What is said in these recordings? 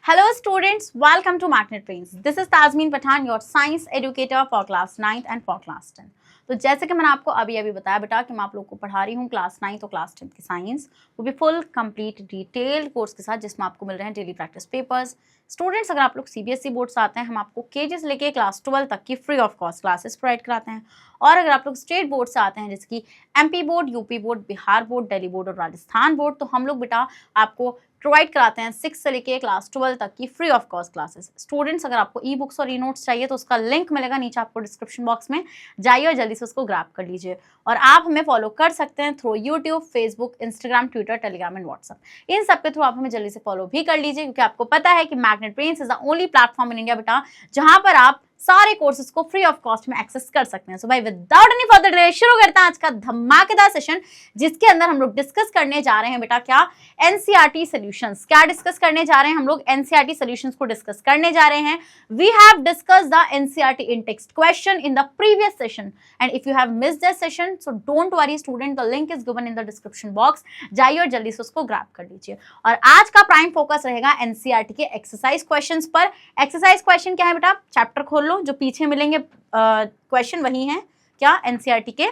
Hello students, welcome to Magnet Brains. This is Tazmin Pathan, your science educator for class 9th and for class 10. तो जैसे कि मैंने आपको अभी बताया बेटा कि मैं आप लोगों को पढ़ा रही हूँ क्लास 9th और क्लास 10th की साइंस, वो भी फुल कंप्लीट डिटेल्ड कोर्स के साथ जिसमें आपको मिल रहे हैं डेली प्रैक्टिस पेपर्स। स्टूडेंट्स अगर आप लोग सीबीएसई बोर्ड से आते हैं, हम आपको केजी से लेके क्लास 12 तक की free of cost classes provide कराते हैं। और अगर आप लोग स्टेट बोर्ड से आते हैं जैसे कि MP board, UP board, Bihar board, Delhi board और राजस्थान बोर्ड, तो हम लोग बेटा आपको प्रोवाइड कराते हैं 6 से लेके क्लास 12 तक की free of cost classes. Students अगर आपको ई बुक्स और ई नोट्स चाहिए तो उसका लिंक मिलेगा नीचे आपको डिस्क्रिप्शन बॉक्स में, जाइए और जल्दी से उसको ग्रैब कर लीजिए। और आप हमें फॉलो कर सकते हैं through YouTube, Facebook, Instagram, Twitter, Telegram and WhatsApp. इन सब के थ्रू आप हमें जल्दी से फॉलो भी कर लीजिए, क्योंकि आपको पता है कि magnet Brains is the only platform in India बेटा जहां पर आप सारे कोर्सेज को फ्री ऑफ कॉस्ट में एक्सेस कर सकते हैं। सो भाई विदाउट एनी फर्दर डिले शुरू करते हैं आज का धमाकेदार सेशन, जिसके अंदर हम लोग डिस्कस करने जा रहे हैं बेटा क्या एनसीईआरटी सॉल्यूशंस। क्या डिस्कस करने जा रहे हैं हम लोग? एनसीईआरटी सॉल्यूशंस को डिस्कस करने जा रहे हैं। We have discussed the NCERT in text question in the previous session and if you have missed that session so don't worry student, the link is given in the description box, जाइए और जल्दी से उसको grab कर लीजिए। और आज का प्राइम फोकस रहेगा एनसीईआरटी के एक्सरसाइज क्वेश्चंस पर। एक्सरसाइज क्वेश्चन क्या है बेटा? चैप्टर खोल लो, जो पीछे मिलेंगे क्वेश्चन वही है क्या एनसीईआरटी के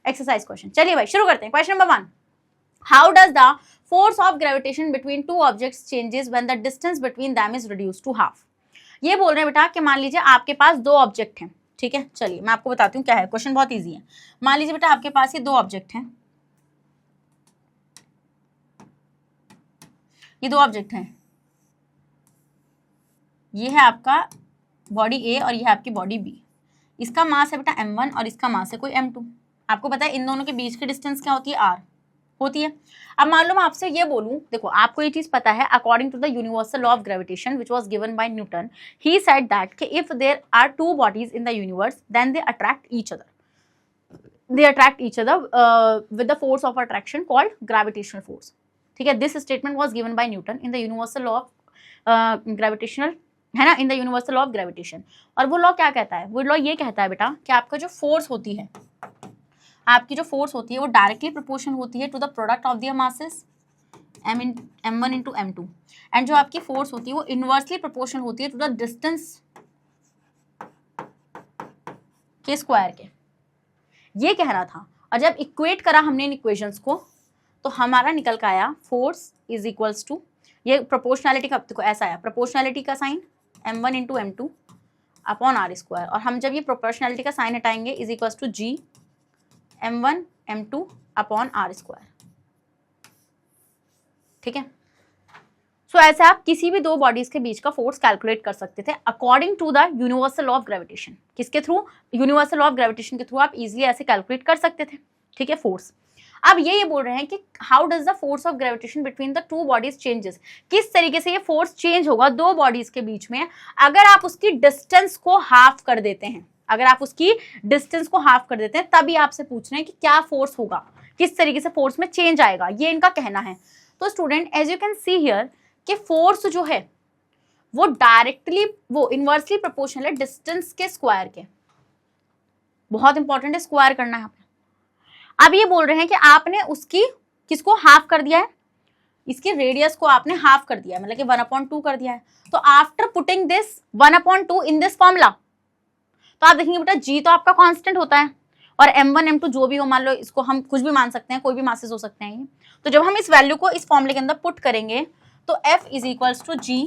एक्सरसाइज क्वेश्चन। चलिए भाई शुरू करते हैं। Question number 1, how does the force of gravitation between two objects changes when the distance between them is reduced to half. ये बोल रहे हैं बेटा कि मान लीजिए आपके पास दो ऑब्जेक्ट हैं, ठीक है। चलिए मैं आपको बताती हूँ क्या है। क्वेश्चन बहुत इजी है। मान लीजिए बेटा आपके पास ये दो ऑब्जेक्ट हैं, ये दो ऑब्जेक्ट हैं, ये है आपका बॉडी ए और ये है आपकी बॉडी बी। इसका मास है बेटा m1 और इसका मास है कोई m2। आपको पता है इन दोनों के बीच की डिस्टेंस क्या होती है? r होती है। अब मान लो मैं आपसे ये बोलूं, देखो आपको ये चीज पता है, according to the universal law of gravitation which was given by Newton, he said that कि if there are two bodies in the universe then they attract each other, with the force of attraction called gravitational force. ठीक है, this statement was given by Newton in the universal law of gravitational, है ना, in the universal law of gravitation. और वो law क्या कहता है? वो लॉ ये कहता है बेटा कि आपका जो फोर्स होती है, आपकी जो फोर्स होती है वो डायरेक्टली प्रोपोर्शनल होती है to the product of their masses m1 into m2, and जो आपकी फोर्स होती है वो इनवर्सली प्रोपोर्शनल होती है टू द डिस्टेंस के स्क्वायर के। ये कह रहा था। और जब इक्वेट करा हमने इन इक्वेशंस को तो हमारा निकल का आया फोर्स इज इक्वल्स टू, ये प्रोपोर्शनैलिटी का देखो ऐसा आया, प्रोपोर्शनैलिटी का sign m1 into m2 upon r square, और हम जब ये प्रोपोर्शनैलिटी का साइन हटाएंगे is equals to g m1 m2 upon r square. ठीक है, सो ऐसे आप किसी भी दो बॉडीज के बीच का फोर्स कैलकुलेट कर सकते थे according to the universal law of gravitation. किसके through? Universal law of gravitation के थ्रू आप इजीली ऐसे कैलकुलेट कर सकते थे। ठीक है, फोर्स। अब ये बोल रहे हैं कि how does the force of gravitation between the two bodies changes, किस तरीके से ये फोर्स चेंज होगा दो बॉडीज के बीच में अगर आप उसकी डिस्टेंस को हाफ कर देते हैं। अगर आप उसकी डिस्टेंस को हाफ कर देते हैं तभी आपसे पूछ रहे हैं कि क्या फोर्स होगा, किस तरीके से फोर्स में चेंज आएगा, ये इनका कहना है। तो student as you can see here कि फोर्स जो है वो डायरेक्टली, वो इनवर्सली प्रोपोर्शनल है डिस्टेंस के स्क्वायर के। बहुत इंपॉर्टेंट है, स्क्वायर करना है। अब ये बोल रहे हैं कि आपने उसकी किसको हाफ कर दिया है? इसकी रेडियस को आपने हाफ कर दिया है, मतलब कि 1/2 कर दिया है। तो after putting this 1/2 in this formula, तो आप देखेंगे बेटा g तो आपका कांस्टेंट होता है और m1 m2 जो भी हो, मान लो इसको हम कुछ भी मान सकते हैं, कोई भी मासेस हो सकते हैं ये। तो जब हम इस वैल्यू को इस फॉर्मूले के अंदर पुट करेंगे तो f is equals to g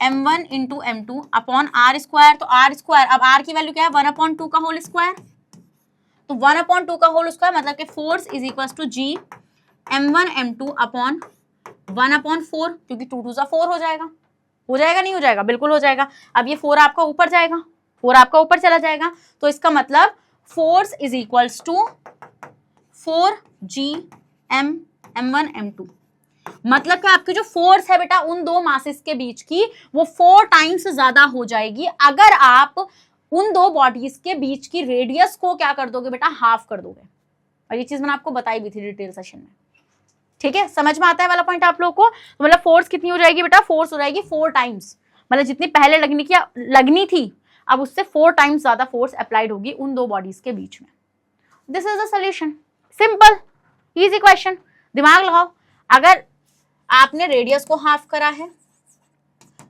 m1 into m2 upon r square. तो r स्क्वायर, अब r की वैल्यू क्या है? 1/2 का होल स्क्वायर। तो 1/2 का होल स्क्वायर मतलब कि force is equals to g m1 m2 upon 1/4, क्योंकि 2 2 4 हो जाएगा। हो जाएगा नहीं हो जाएगा? बिल्कुल हो जाएगा। अब ये 4 आपका ऊपर जाएगा, 4 आपका ऊपर चला जाएगा, तो इसका मतलब force is equals to 4g m1 m2। मतलब कि आपकी जो फोर्स है बेटा उन दो मासेस के बीच की वो 4 टाइम्स ज्यादा हो जाएगी अगर आप उन दो बॉडीज के बीच की रेडियस को क्या कर दोगे बेटा? हाफ कर दोगे। और ये चीज मैंने आपको बताई भी थी डिटेल सेशन में। ठीक है, समझ में आता है वाला पॉइंट आप लोगों को? तो मतलब फोर्स कितनी हो जाएगी बेटा? फोर्स हो जाएगी 4 टाइम्स, मतलब जितनी पहले लगनी थी अब उससे 4 टाइम्स ज्यादा फोर्स अप्लाइड होगी उन दो बॉडीज के बीच में। This is the solution. Simple easy question, दिमाग लगाओ। अगर आपने रेडियस को हाफ करा है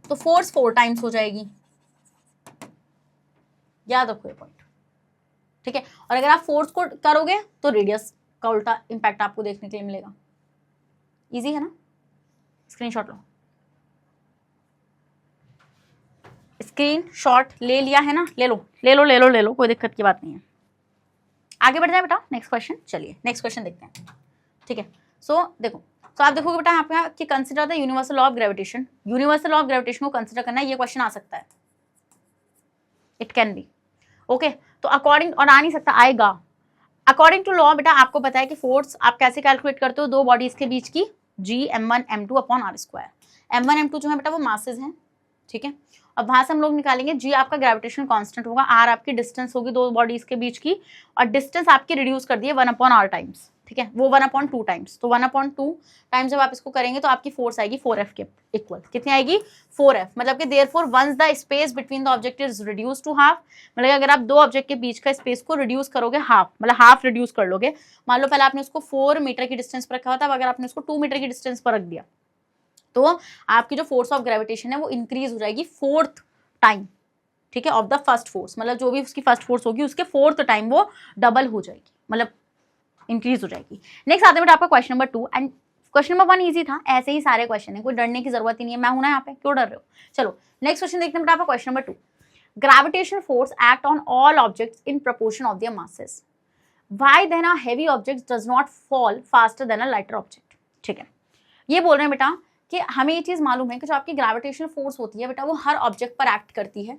तो फोर्स 4 टाइम्स हो जाएगी। याद रखो ये पॉइंट, ठीक है। और अगर आप फोर्स को करोगे तो रेडियस का उल्टा इंपैक्ट आपको देखने के लिए मिलेगा। इजी है ना, स्क्रीनशॉट लो। स्क्रीनशॉट ले लिया है ना, ले लो ले लो ले लो ले लो, कोई दिक्कत की बात नहीं है। आगे बढ़ जाए बेटा, नेक्स्ट क्वेश्चन। चलिए नेक्स्ट क्वेश्चन देखते हैं, ठीक है। सो देखो, तो आप देखोगे बेटा यहाँ पे कि consider the universal law of gravitation. Universal law of gravitation को कंसिडर करना है, ये क्वेश्चन आ सकता है, इट कैन बी, ओके। तो अकॉर्डिंग, और आ नहीं सकता, आएगा। अकॉर्डिंग टू लॉ बेटा आपको पता है कि फोर्स आप कैसे कैलकुलेट करते हो, दो बॉडीज के बीच की, जी m1 m2 upon are square. m1 m2 जो है बेटा वो मासेज हैं, ठीक है। अब वहां से हम लोग निकालेंगे, जी आपका ग्रेविटेशनल कांस्टेंट होगा, आर आपकी डिस्टेंस होगी दो बॉडीज के बीच की, और डिस्टेंस आपकी रिड्यूस कर दी है 1 अपॉन आर टाइम्स, ठीक है, वो 1/2 टाइम्स। तो 1/2 टाइम्स जब आप इसको करेंगे तो आपकी फोर्स आएगी 4F के इक्वल। कितनी आएगी? 4F। मतलब कि therefore once the space between the object is reduce to half, मतलब अगर आप दो ऑब्जेक्ट के बीच का स्पेस को रिड्यूस करोगे हाफ, मतलब हाफ रिड्यूस कर लोगे, मान लो पहले आपने उसको 4 मीटर की डिस्टेंस पर रखा हुआ था, अगर आपने उसको 2 मीटर की डिस्टेंस पर रख दिया तो आपकी जो फोर्स ऑफ ग्रेविटेशन है वो इंक्रीज हो जाएगी 4th टाइम, ठीक है, ऑफ द फर्स्ट फोर्स। मतलब जो भी उसकी फर्स्ट फोर्स होगी उसके 4th टाइम वो डबल हो जाएगी, मतलब इंक्रीज हो जाएगी। नेक्स्ट आते हैं आपका question number 2, and question number 1 easy था, ऐसे ही सारे क्वेश्चन है, कोई डरने की जरूरत ही नहीं है, मैं हूं ना यहाँ पे, क्यों डर रहे हो। चलो नेक्स्ट क्वेश्चन देखते हैं आपका question number 2। Gravitational force act on all objects in proportion of their masses, why then a heavy object does not fall faster than a lighter object, ठीक है। ये बोल रहे हैं बेटा कि हमें ये चीज मालूम है कि जो आपकी ग्रेविटेशनल फोर्स होती है बेटा वो हर ऑब्जेक्ट पर एक्ट करती है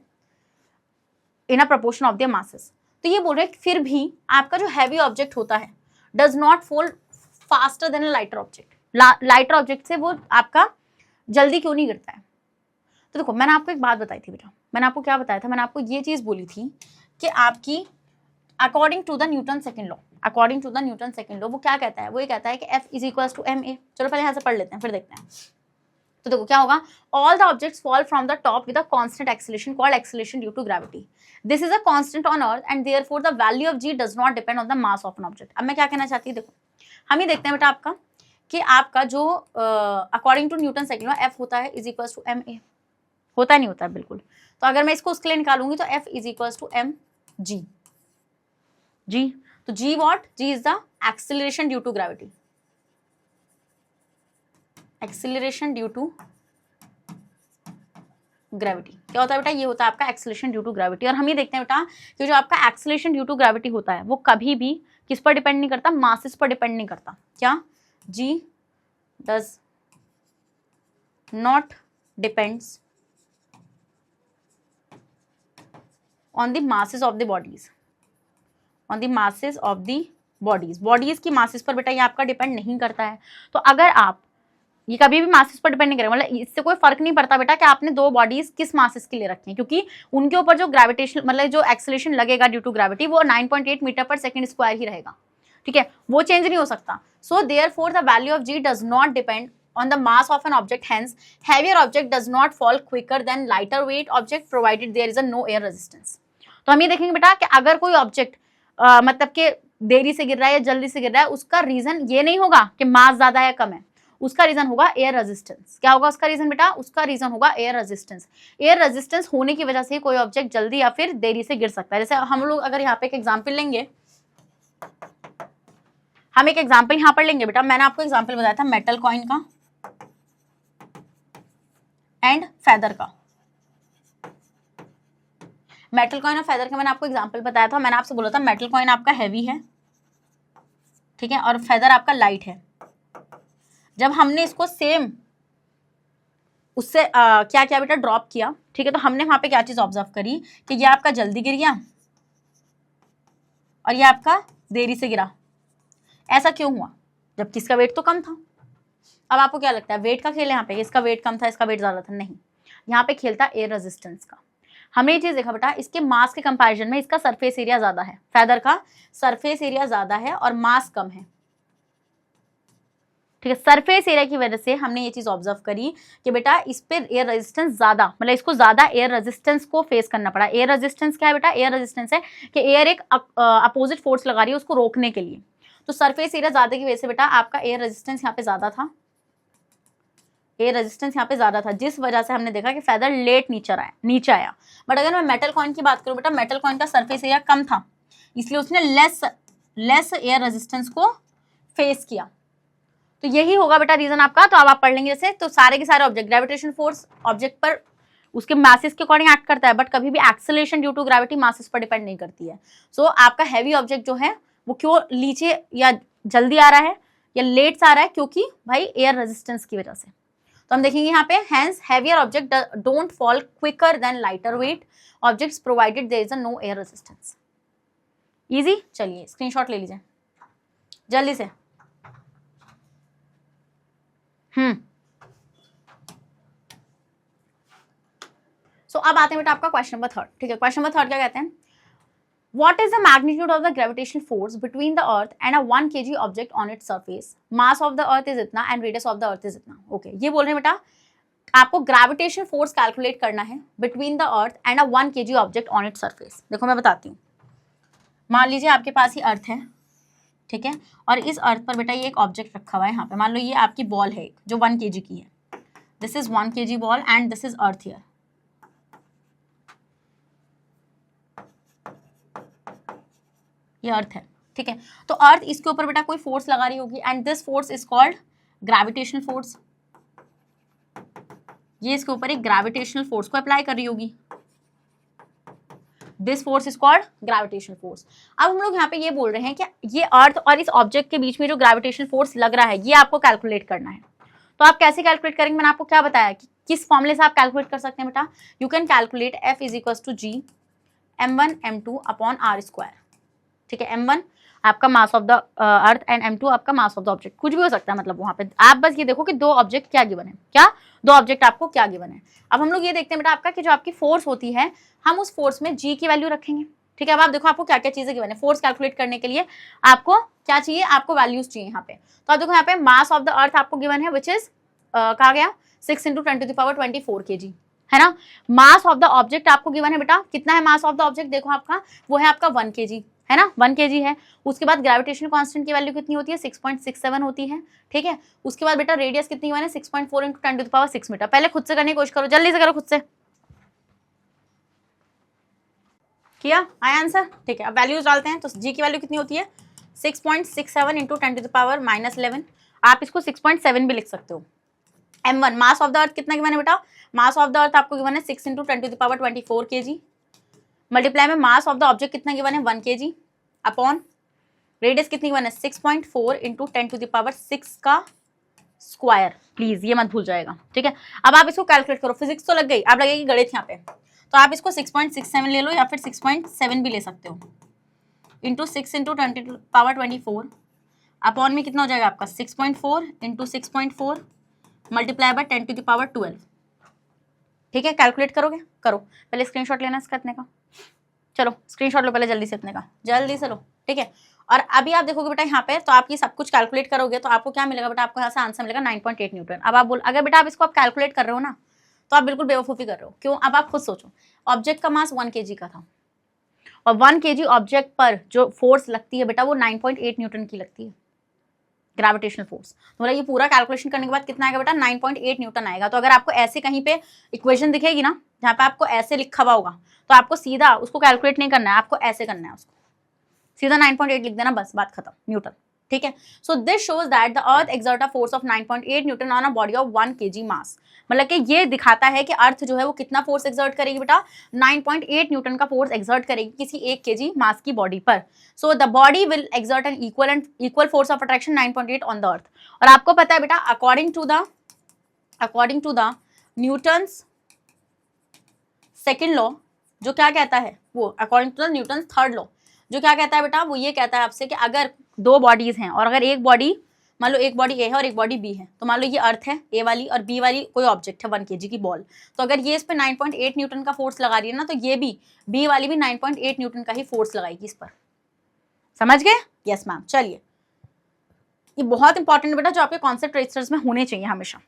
in a proportion of their masses. तो ये बोल रहे हैं फिर भी आपका जो हैवी ऑब्जेक्ट होता है does not fall faster than a lighter object, lighter object से वो आपका जल्दी क्यों नहीं गिरता है। तो देखो मैंने आपको एक बात बताई थी बेटा, मैंने आपको क्या बताया था, मैंने आपको ये चीज बोली थी कि आपकी according to the Newton second law, according to the Newton second law वो क्या कहता है, वो ये कहता है कि F is equals to ma। चलो पहले यहाँ से पढ़ लेते हैं फिर देखते हैं। तो देखो क्या होगा, all the objects fall from the top with a constant acceleration called acceleration due to gravity. This is a constant on earth and therefore the value of g does not depend on the mass of an object. अब मैं क्या कहना चाहती हूँ, देखो हम ही देखते हैं बेटा आपका कि आपका जो according to Newton second law F होता है इज इक्वल्स टू ma, होता नहीं होता है बिल्कुल। तो अगर मैं इसको उसके लिए निकालूंगी तो F is equals to mg, g, तो g what, g is the acceleration due to gravity, acceleration due to gravity. क्या होता है बेटा, ये होता है आपका एक्सेलरेशन ड्यू टू ग्रेविटी। और हम ये देखते हैं बेटा कि जो आपका एक्सेलरेशन ड्यू टू ग्रेविटी होता है वो कभी भी किस पर डिपेंड नहीं करता, मासेस पर डिपेंड नहीं करता। क्या, g does not depends on the masses of the bodies, on the masses of the bodies, bodies की मासेस पर बेटा ये आपका डिपेंड नहीं करता है। तो अगर आप ये कभी भी मासेस पर डिपेंड नहीं करेगा, मतलब इससे कोई फर्क नहीं पड़ता बेटा कि आपने दो बॉडीज किस मासेस के लिए रखी हैं, क्योंकि उनके ऊपर जो ग्रेविटेशन मतलब जो एक्सेलरेशन लगेगा ड्यू टू ग्रेविटी वो 9.8 मीटर पर सेकंड स्क्वायर ही रहेगा, ठीक है, वो चेंज नहीं हो सकता। So therefore the value of g does not depend on the mass of an object, hence heavier object does not fall quicker than lighter weight object provided there is a no air resistance। तो हम ये देखेंगे बेटा कि अगर कोई object मतलब कि देरी से गिर रहा है या जल्दी से गिर रहा है, उसका रीजन ये नहीं होगा कि मास ज्यादा है कम है, उसका रीजन होगा एयर रेजिस्टेंस। क्या होगा उसका रीजन बेटा, उसका रीजन होगा एयर रेजिस्टेंस। एयर रेजिस्टेंस होने की वजह से कोई ऑब्जेक्ट जल्दी या फिर देरी से गिर सकता है। जैसे हम लोग अगर यहाँ पे एक एग्जाम्पल लेंगे, हम एक एग्जाम्पल यहाँ पर लेंगे बेटा, मैंने आपको एग्जाम्पल बताया था मेटल कॉइन का एंड फेदर का, मेटल कॉइन और फेदर का मैंने आपको एग्जांपल बताया था। मैंने आपसे बोला था मेटल कॉइन आपका हैवी है, ठीक है, और फेदर आपका लाइट है। जब हमने इसको सेम उससे क्या क्या बेटा ड्रॉप किया, ठीक है, तो हमने वहां पे क्या चीज ऑब्जर्व करी कि ये आपका जल्दी गिर गया और ये आपका देरी से गिरा। ऐसा क्यों हुआ, जबकि इसका वेट तो कम था। अब आपको क्या लगता है वेट का खेल है यहाँ पे, इसका वेट कम था इसका वेट ज्यादा था, नहीं, यहाँ पे खेल था एयर रेजिस्टेंस का। हमने ये चीज देखा बेटा इसके मास के कंपैरिजन में इसका सरफेस एरिया ज्यादा है, फेदर का सरफेस एरिया ज्यादा है और मास कम है, ठीक है। सरफेस एरिया की वजह से हमने ये चीज ऑब्जर्व करी कि बेटा इस पे एयर रेजिस्टेंस ज्यादा, मतलब इसको ज्यादा एयर रेजिस्टेंस को फेस करना पड़ा। एयर रेजिस्टेंस क्या है बेटा, एयर रेजिस्टेंस है कि एयर एक अपोजिट फोर्स लगा रही है उसको रोकने के लिए। तो सरफेस एरिया ज्यादा की वजह से बेटा आपका एयर रेजिस्टेंस यहाँ पे ज्यादा था, एयर रेजिस्टेंस यहाँ पे ज्यादा था, जिस वजह से हमने देखा कि फेदर लेट नीचे आया। बट अगर मैं मेटल कॉइन की बात करूँ बेटा, मेटल कॉइन का सरफेस एरिया कम था, इसलिए उसने लेस एयर रेजिस्टेंस को फेस किया। तो यही होगा बेटा रीजन आपका। तो अब आप पढ़ लेंगे जैसे, तो सारे के सारे ऑब्जेक्ट, ग्रेविटेशन फोर्स ऑब्जेक्ट पर उसके मासेस के अकॉर्डिंग एक्ट करता है, बट कभी भी acceleration due to gravity masses पर डिपेंड नहीं करती है। सो आपका हैवी ऑब्जेक्ट जो है वो क्यों नीचे या जल्दी आ रहा है या लेट आ रहा है, क्योंकि भाई एयर रेजिस्टेंस की वजह से। तो हम देखेंगे यहाँ पे, hence heavier object don't fall quicker than lighter weight objects provided there is a no air resistance. Easy, चलिए स्क्रीनशॉट ले लीजिए जल्दी से। सो अब आते हैं बेटा आपका क्वेश्चन नंबर 3, ठीक है। क्वेश्चन नंबर 3 क्या कहते हैं, What is the magnitude of the gravitational force between the earth and a 1 kg object on its surface? Mass of the earth is इतना and radius of the earth is इतना। Okay, ये बोल रहे हैं बेटा आपको ग्रेविटेशनल फोर्स कैलकुलेट करना है between the earth and a 1 kg object on it surface. देखो मैं बताती हूँ, मान लीजिए आपके पास ही अर्थ है, ठीक है, और इस अर्थ पर बेटा ये एक ऑब्जेक्ट रखा हुआ है यहाँ पे। मान लो ये आपकी बॉल है जो 1 kg की है, this is 1 kg ball and this is earth here. ये अर्थ है, ठीक है। तो अर्थ इसके ऊपर बेटा कोई फोर्स लगा रही होगी and this force is called gravitational force. ये इसके ऊपर एक ग्रेविटेशनल फोर्स को अप्लाई कर रही होगी, this force is called gravitational force. अब हम लोग यहाँ पे ये बोल रहे हैं कि ये अर्थ और इस ऑब्जेक्ट के बीच में जो ग्रेविटेशनल फोर्स लग रहा है ये आपको कैलकुलेट करना है। तो आप कैसे कैलकुलेट करेंगे, मैंने आपको क्या बताया कि किस फॉर्मूले से आप कैलकुलेट कर सकते हैं बेटा। You can calculate F is equal to G m1 m2 upon r square, ठीक है। m1 आपका mass of the earth and m2 आपका मास ऑफ द ऑब्जेक्ट, कुछ भी हो सकता है मतलब वहां पे। आप बस ये देखो कि दो ऑब्जेक्ट क्या गिवन है, क्या दो ऑब्जेक्ट आपको क्या गिवन है। अब हम लोग ये देखते हैं बेटा आपका कि जो आपकी फोर्स होती है, हम उस फोर्स में g की वैल्यू रखेंगे, ठीक है। अब आप देखो आपको क्या क्या चीजें गिवन है। फोर्स कैलकुलेट करने के लिए आपको क्या चाहिए, आपको वैल्यूज चाहिए यहाँ पे। तो आप देखो यहाँ पे मास ऑफ द अर्थ आपको गिवन है विच इज कहा गया 6 × 10⁻24 kg, है ना। मास ऑफ द ऑब्जेक्ट आपको गिवन है बेटा, कितना है मास ऑफ द ऑब्जेक्ट, देखो आपका वो है आपका 1 kg, है ना, 1 kg है। उसके बाद ग्रेविटेशनल कांस्टेंट की वैल्यू कितनी होती है, 6.67 होती है, ठीक है। उसके बाद बेटा रेडियस कितनी हुआ है, 6.4 × 10⁻6 मीटर। पहले खुद से करने की कोशिश करो, जल्दी से करो, खुद से किया, आया आंसर, ठीक है। अब वैल्यूज डालते हैं। तो जी की वैल्यू कितनी होती है, 6.67 × 10⁻−11। आप इसको 6.7 भी लिख सकते हो। m1 मास ऑफ द अर्थ कितना गिवन है बेटा, मास ऑफ द अर्थ आपको गिवन है 6 × 10⁻24 kg, मल्टीप्लाई में मास ऑफ द ऑब्जेक्ट कितना गिवन है 1 kg, अपॉन रेडियस कितनी गिवन है 6.4 × 10⁻6 का स्क्वायर। प्लीज ये मत भूल जाएगा, ठीक है। अब आप इसको कैलकुलेट करो, फिजिक्स तो लग गई, अब लगेगी गणित यहाँ पे। तो आप इसको 6.67 ले लो या फिर 6.7 भी ले सकते हो, इंटू 6 × 10⁻24 अपॉन में कितना हो जाएगा आपका 6.4 × 6.4 मल्टीप्लाई बाय 10⁻12, ठीक है। कैलकुलेट करोगे, करो। पहले स्क्रीनशॉट लेना इसका इतने का, चलो स्क्रीनशॉट लो पहले जल्दी से इतने का, जल्दी से लो, ठीक है। और अभी आप देखोगे बेटा यहाँ पे, तो आप ये सब कुछ कैलकुलेट करोगे तो आपको क्या मिलेगा बेटा, आपको यहाँ से आंसर मिलेगा 9.8 न्यूटन। अब आप बोल, अगर बेटा आप इसको आप कैलकुलेट कर रहे हो ना, तो आप बिल्कुल बेवकूफ़ी कर रहे हो। क्यों, अब आप खुद सोचो, ऑब्जेक्ट का मास 1 kg का था और 1 kg ऑब्जेक्ट पर जो फोर्स लगती है बेटा वो 9.8 न्यूटन की लगती है, ग्रेविटेशनल फोर्स। तो ये पूरा कैलकुलेशन करने के बाद कितना आएगा बेटा, 9.8 न्यूटन आएगा। तो अगर आपको ऐसे कहीं पे इक्वेशन दिखेगी ना जहाँ पे आपको ऐसे लिखा हुआ होगा, तो आपको सीधा उसको कैलकुलेट नहीं करना है, आपको ऐसे करना है, उसको सीधा 9.8 लिख देना, बस बात खत्म, न्यूटन, ठीक है। So this shows that the earth exert a force of 9.8 Newton on a body of 1 kg मास। मतलब कि ये दिखाता है कि अर्थ जो है वो कितना फोर्स एक्सर्ट करेगी बेटा, 9.8 न्यूटन का फोर्स एक्सर्ट करेगी किसी 1 kg मास की बॉडी पर। So the body will exert an equal force of attraction 9.8 on the earth. और आपको पता है बेटा according to the Newton's second law, जो क्या कहता है वो, according to the Newton's third law, जो क्या कहता है बेटा, वो ये कहता है आपसे कि अगर दो बॉडीज हैं और अगर एक बॉडी, मान लो एक बॉडी ए है और एक बॉडी बी है, तो मान लो ये अर्थ है ए वाली और बी वाली कोई ऑब्जेक्ट है 1 kg की बॉल, तो अगर ये इस पे 9.8 न्यूटन का फोर्स लगा रही है ना, तो ये भी बी वाली भी 9.8 न्यूटन का ही फोर्स लगाएगी इस पर। समझ गए? Yes ma'am. चलिए, ये बहुत इंपॉर्टेंट है बेटा, जो आपके कॉन्सेप्ट रजिस्टर्स में होने चाहिए हमेशा।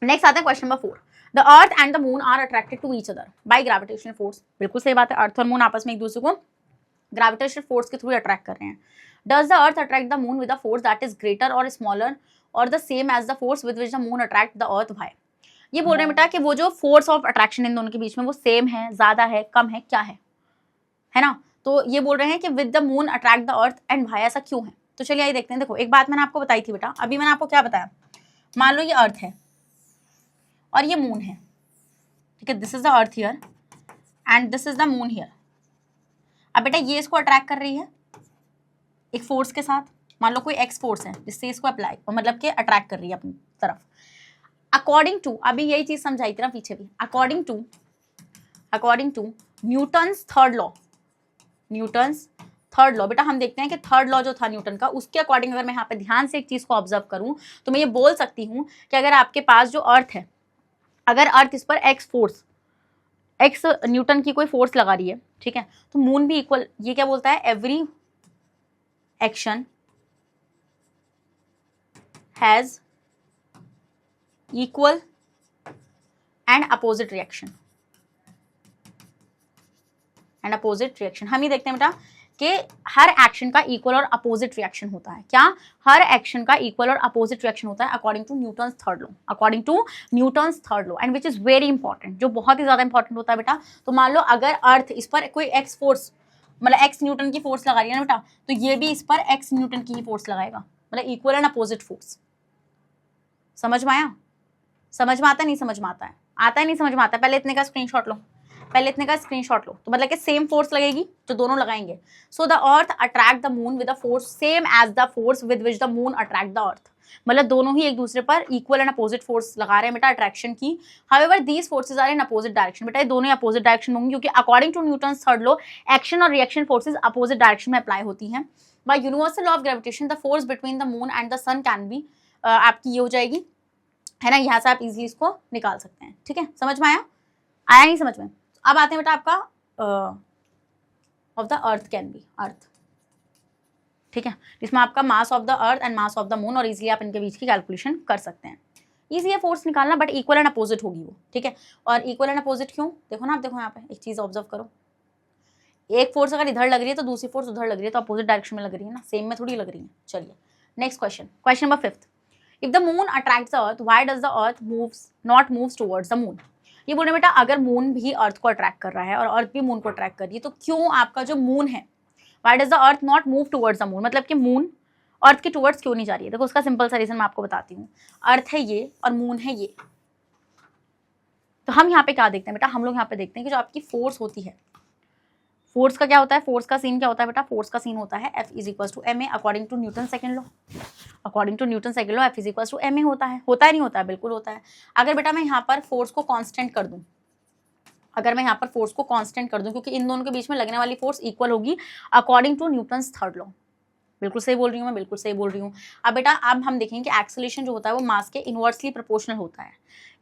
नेक्स्ट आता है question number 4। The earth and the moon are attracted to each other by gravitational force. बिल्कुल सही बात है, अर्थ और मून आपस में एक दूसरे को ग्रेविटेशनल फोर्स के थ्रू अट्रैक्ट कर रहे हैं। Does the earth attract the moon with a force that is greater or smaller or the same as the force with which the moon attract the earth why. ये बोल रहे हैं बेटा कि वो जो फोर्स ऑफ अट्रैक्शन इन दोनों के बीच में वो सेम है, ज्यादा है, कम है, क्या है ना। तो ये बोल रहे हैं कि with the moon attract the earth and why, ऐसा क्यों है। तो चलिए आइए देखते हैं। देखो एक बात मैंने आपको बताई थी बेटा, अभी मैंने आपको क्या बताया, मान लो ये अर्थ है और ये मून है, ठीक है, this is the earth here and this is the moon here. अब बेटा ये इसको अट्रैक्ट कर रही है एक फोर्स के साथ, मान लो कोई एक्स फोर्स है जिससे इसको अप्लाई मतलब कि अट्रैक्ट कर रही है अपनी तरफ। अकॉर्डिंग टू, अभी यही चीज समझाई थी ना पीछे भी, according to Newton's third law, Newton's third law. बेटा हम देखते हैं कि थर्ड लॉ जो था न्यूटन का, उसके अकॉर्डिंग अगर मैं यहाँ पे ध्यान से एक चीज को ऑब्जर्व करूं तो मैं ये बोल सकती हूँ कि अगर आपके पास जो अर्थ है, अगर अर्थ इस पर एक्स फोर्स, एक्स न्यूटन की कोई फोर्स लगा रही है, ठीक है, तो मून भी इक्वल, ये क्या बोलता है, every action has equal and opposite reaction, हम ये देखते हैं बेटा कि हर एक्शन का इक्वल और अपोजिट रिएक्शन होता है। क्या, हर एक्शन का इक्वल और अपोजिट रिएक्शन होता है according to Newton's third law, and which is very important, जो बहुत ही ज्यादा इंपॉर्टेंट होता है बेटा। तो मान लो अगर अर्थ इस पर कोई एक्स फोर्स, मतलब एक्स न्यूटन की फोर्स लगा रही है ना बेटा, तो ये भी इस पर एक्स न्यूटन की ही फोर्स लगाएगा, मतलब इक्वल एंड अपोजिट फोर्स। समझ में आया, समझ में आता है, नहीं समझ में आता है, आता है नहीं समझ में आता है, पहले इतने का स्क्रीनशॉट लो, तो मतलब कि सेम फोर्स लगेगी जो दोनों लगाएंगे। So the earth attract the moon with the force same as the force with which the moon attract the earth, मतलब दोनों ही एक दूसरे पर इक्वल एंड अपोजिट फोर्स लगा रहे हैं बेटा अट्रैक्शन की। However these forces are in opposite direction, बेटा ये दोनों अपोजिट डायरेक्शन होंगी, क्योंकि according to Newton's third law action और रिएक्शन फोर्सेज अपोजिट डायरेक्शन में अप्लाई होती हैं। By universal law of gravitation the force between the moon and the sun can be, आपकी ये हो जाएगी, है ना, यहाँ से आप इजीली इसको निकाल सकते हैं। ठीक है, समझ में आया, आया नहीं समझ में। अब आते हैं बेटा आपका of the earth can be, earth, ठीक है, जिसमें आपका mass of the earth and mass of the moon, और इजीली आप इनके बीच की कैलकुलेशन कर सकते हैं। इजी है फोर्स निकालना, बट इक्वल एंड अपोजिट होगी वो, ठीक है। और इक्वल एंड अपोजिट क्यों, देखो ना आप, देखो यहाँ पे एक चीज ऑब्जर्व करो, एक फोर्स अगर इधर लग रही है तो दूसरी फोर्स उधर लग रही है, तो अपोजिट डायरेक्शन में लग रही है ना, सेम में थोड़ी लग रही है। चलिए next question, question number 5, if the moon attracts the earth why does the earth not moves towards the moon. ये बोले बेटा अगर मून भी अर्थ को अट्रैक्ट कर रहा है और अर्थ भी मून को अट्रैक्ट कर रही है, तो क्यों आपका जो मून है, why does the earth not move towards the moon, मतलब कि मून अर्थ के टुवर्ड्स क्यों नहीं जा रही है। देखो उसका सिंपल सा रीजन मैं आपको बताती हूँ, अर्थ है ये और मून है ये। तो हम यहाँ पे क्या देखते हैं बेटा, हम लोग यहाँ पे देखते हैं कि जो आपकी फोर्स होती है, फोर्स का क्या होता है, फोर्स का सीन क्या होता है बेटा, फोर्स का सीन होता है F is equal to ma according to Newton second law, according to Newton second law F is equal to ma होता है नहीं होता है, बिल्कुल होता है। अगर बेटा मैं यहाँ पर फोर्स को कांस्टेंट कर दूं, क्योंकि इन दोनों के बीच में लगने वाली फोर्स इक्वल होगी according to Newton's third law. बिल्कुल सही बोल रही हूँ मैं, बिल्कुल सही बोल रही हूँ। अब बेटा अब हम देखेंगे कि एक्सेलरेशन जो होता है वो मास के इनवर्सली प्रोपोर्शनल होता है।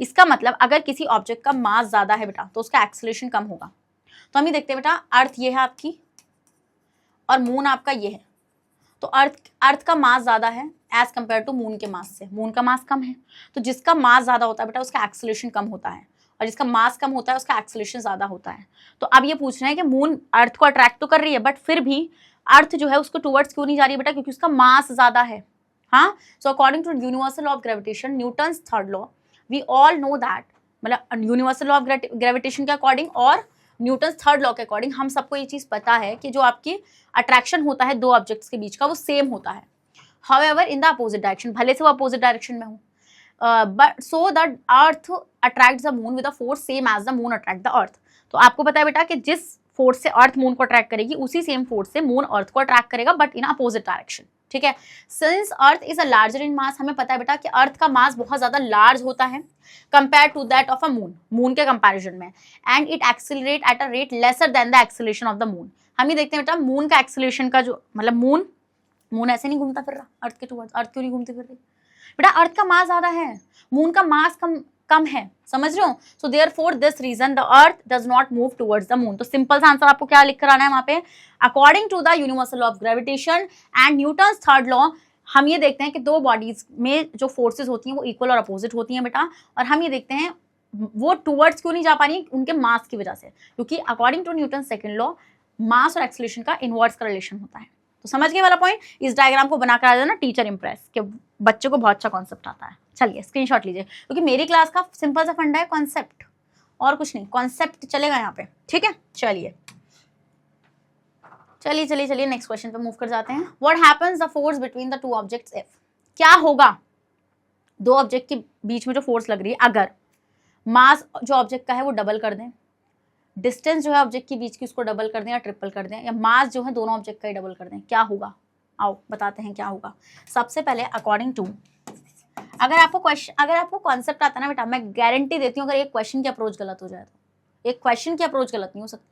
इसका मतलब अगर किसी ऑब्जेक्ट का मास ज्यादा है बेटा तो उसका एक्सेलरेशन कम होगा। तो हम ये देखते हैं बेटा, अर्थ ये है आपकी और मून आपका ये है, तो अर्थ का मास ज्यादा है एज कंपेयर टू मून के मास से, मून का मास कम है। तो जिसका मास ज्यादा होता है बेटा उसका एक्सेलरेशन कम होता है, और जिसका मास कम होता है उसका एक्सेलरेशन ज्यादा होता है। तो अब ये पूछ रहे हैं कि मून अर्थ को अट्रैक्ट तो कर रही है, बट फिर भी अर्थ जो है उसको टुवर्ड्स क्यों नहीं जा रही है बेटा, क्योंकि उसका मास ज्यादा है। हाँ, so according to universal law of gravitation, Newton's third law, we all know that, मतलब यूनिवर्सल लॉ ऑफ ग्रेविटेशन के अकॉर्डिंग और न्यूटन्स थर्ड लॉ के अकॉर्डिंग हम सबको ये चीज पता है कि जो आपकी अट्रैक्शन होता है दो ऑब्जेक्ट्स के बीच का वो सेम होता है, however in the opposite direction, भले से वो अपोजिट डायरेक्शन में हो। But so the earth attracts the moon with a force same as the moon attract the earth. तो आपको पता है बेटा कि जिस फोर्स से अर्थ मून को अट्रैक्ट करेगी उसी सेम फोर्स से मून अर्थ को अट्रैक्ट करेगा, बट इन अपोजिट डायरेक्शन। ठीक है, since earth is a larger in mass, हमें पता है बेटा कि अर्थ का मास बहुत ज्यादा लार्ज होता है compare to that of a moon, moon के कंपैरिजन में, and it accelerate at a rate lesser than the acceleration of the moon. हम ये देखते हैं बेटा मून का एक्सेलरेशन का जो मतलब मून ऐसे नहीं घूमता फिर रहा अर्थ के टुवर्ड्स, अर्थ क्यों नहीं घूमती फिर रही बेटा, अर्थ का मास ज्यादा है, मून का मास कम है, समझ रहे हो। So therefore this reason the earth does not move towards the moon. तो सिंपल सा आंसर आपको क्या लिख कर आना है वहां पे, according to the universal law of gravitation and Newton's third law, हम ये देखते हैं कि दो बॉडीज में जो फोर्सेज होती हैं वो इक्वल और अपोजिट होती हैं बेटा, और हम ये देखते हैं वो टुवर्ड्स क्यों नहीं जा पा रही, उनके मास की वजह से, क्योंकि according to Newton second law mass और एक्सेलरेशन का इनवर्स का रिलेशन होता है। तो समझ गए वाला पॉइंट। इस डायग्राम को बनाकर आ जाना, टीचर इंप्रेस कि बच्चों को बहुत अच्छा कॉन्सेप्ट आता है। चलिए स्क्रीनशॉट लीजिए, क्योंकि मेरी क्लास का सिंपल सा फंडा है कॉन्सेप्ट, और कुछ नहीं, कॉन्सेप्ट चलेगा यहाँ पे, ठीक है। चलिए चलिए चलिए चलिए नेक्स्ट क्वेश्चन पे मूव कर जाते हैं। What happens the force between the two objects if, क्या होगा दो ऑब्जेक्ट के बीच में जो फोर्स लग रही है, अगर मास जो ऑब्जेक्ट का है वो डबल कर दें, डिस्टेंस जो है ऑब्जेक्ट के बीच की उसको डबल कर दें या ट्रिपल कर दें, या मास जो है दोनों ऑब्जेक्ट का ही डबल कर दें, क्या होगा? आओ बताते हैं क्या होगा। सबसे पहले अकॉर्डिंग टू, अगर आपको कॉन्सेप्ट आता है ना बेटा, मैं गारंटी देती हूँ अगर एक क्वेश्चन की अप्रोच गलत हो जाए तो, एक क्वेश्चन की अप्रोच गलत नहीं हो सकती।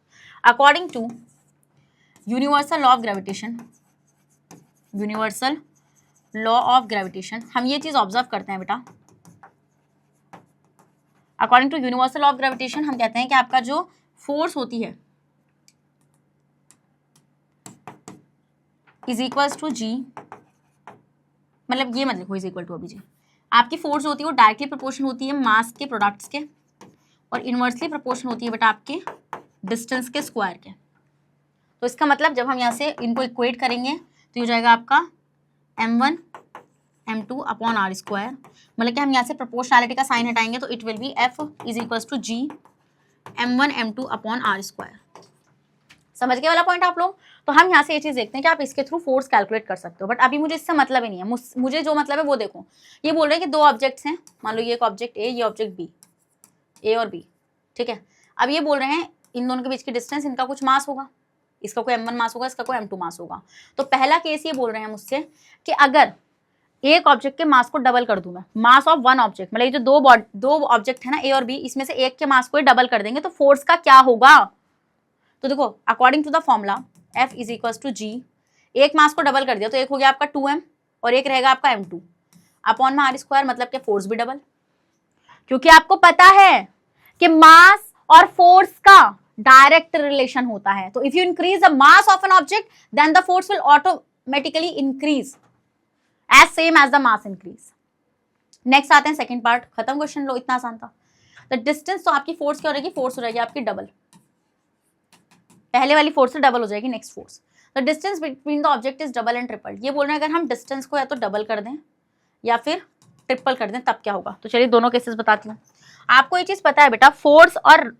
According to universal law of gravitation, universal law of gravitation, हम ये चीज ऑब्जर्व करते हैं बेटा। According to universal law of gravitation हम कहते हैं कि आपका जो फोर्स होती है इज इक्वल्स टू जी, मतलब ये मत लिखो इज इक्वल टू, अभी जी आपकी फोर्स होती है वो डायरेक्टली प्रोपोर्शन होती है मास के प्रोडक्ट्स के, और इनवर्सली प्रोपोर्शन होती है बेटा आपके डिस्टेंस के स्क्वायर के। तो इसका मतलब जब हम यहाँ से इनको इक्वेट करेंगे तो ये हो जाएगा आपका m1 m2 upon are square, मतलब कि हम यहाँ से प्रोपोर्शनैलिटी का साइन हटाएंगे तो it will be f is equals to G m1 m2 upon are square. समझ गए वाला पॉइंट आप लोग? तो हम यहाँ से ये चीज देखते हैं कि आप इसके थ्रू फोर्स कैलकुलेट कर सकते हो, बट अभी मुझे इससे मतलब ही नहीं है। मुझे जो मतलब है वो देखो, ये बोल रहे हैं कि दो ऑब्जेक्ट्स हैं, मान लो ये एक ऑब्जेक्ट ए, ये ऑब्जेक्ट बी, ए और बी, ठीक है। अब ये बोल रहे हैं इन दोनों के बीच की डिस्टेंस, इनका कुछ मास होगा, इसका कोई m1 मास होगा, इसका कोई m2 मास होगा। तो पहला केस ये बोल रहे हैं मुझसे कि अगर एक ऑब्जेक्ट के मास को डबल कर दूं मैं, मास ऑफ वन ऑब्जेक्ट, मतलब ये जो दो ऑब्जेक्ट है ना ए और बी, इसमें से एक के मास को डबल कर देंगे तो फोर्स का क्या होगा? तो देखो according to the formula F is equal to G, एक मास को डबल कर दिया तो एक हो गया आपका 2m और एक रहेगा आपका m2 अपॉन में आर स्क्वायर, मतलब कि फोर्स भी डबल, क्योंकि आपको पता है कि मास और फोर्स का डायरेक्ट रिलेशन होता है। तो if you increase the mass of an object then the force will automatically increase as same as the mass increase. Next आते हैं सेकंड पार्ट, खत्म क्वेश्चन, लो इतना आसान था। द डिस्टेंस, तो आपकी फोर्स क्या हो जाएगी? फोर्स हो जाएगी आपकी डबल, पहले वाली फोर्स से डबल हो जाएगी next force. The distance between the object is double and triple, ये बोल रहे हैं अगर हम डिस्टेंस को या तो डबल कर दें या फिर ट्रिपल कर दें तब क्या होगा। तो चलिए दोनों केसेस बताती हूँ। आपको ये चीज पता है बेटा, फोर्स और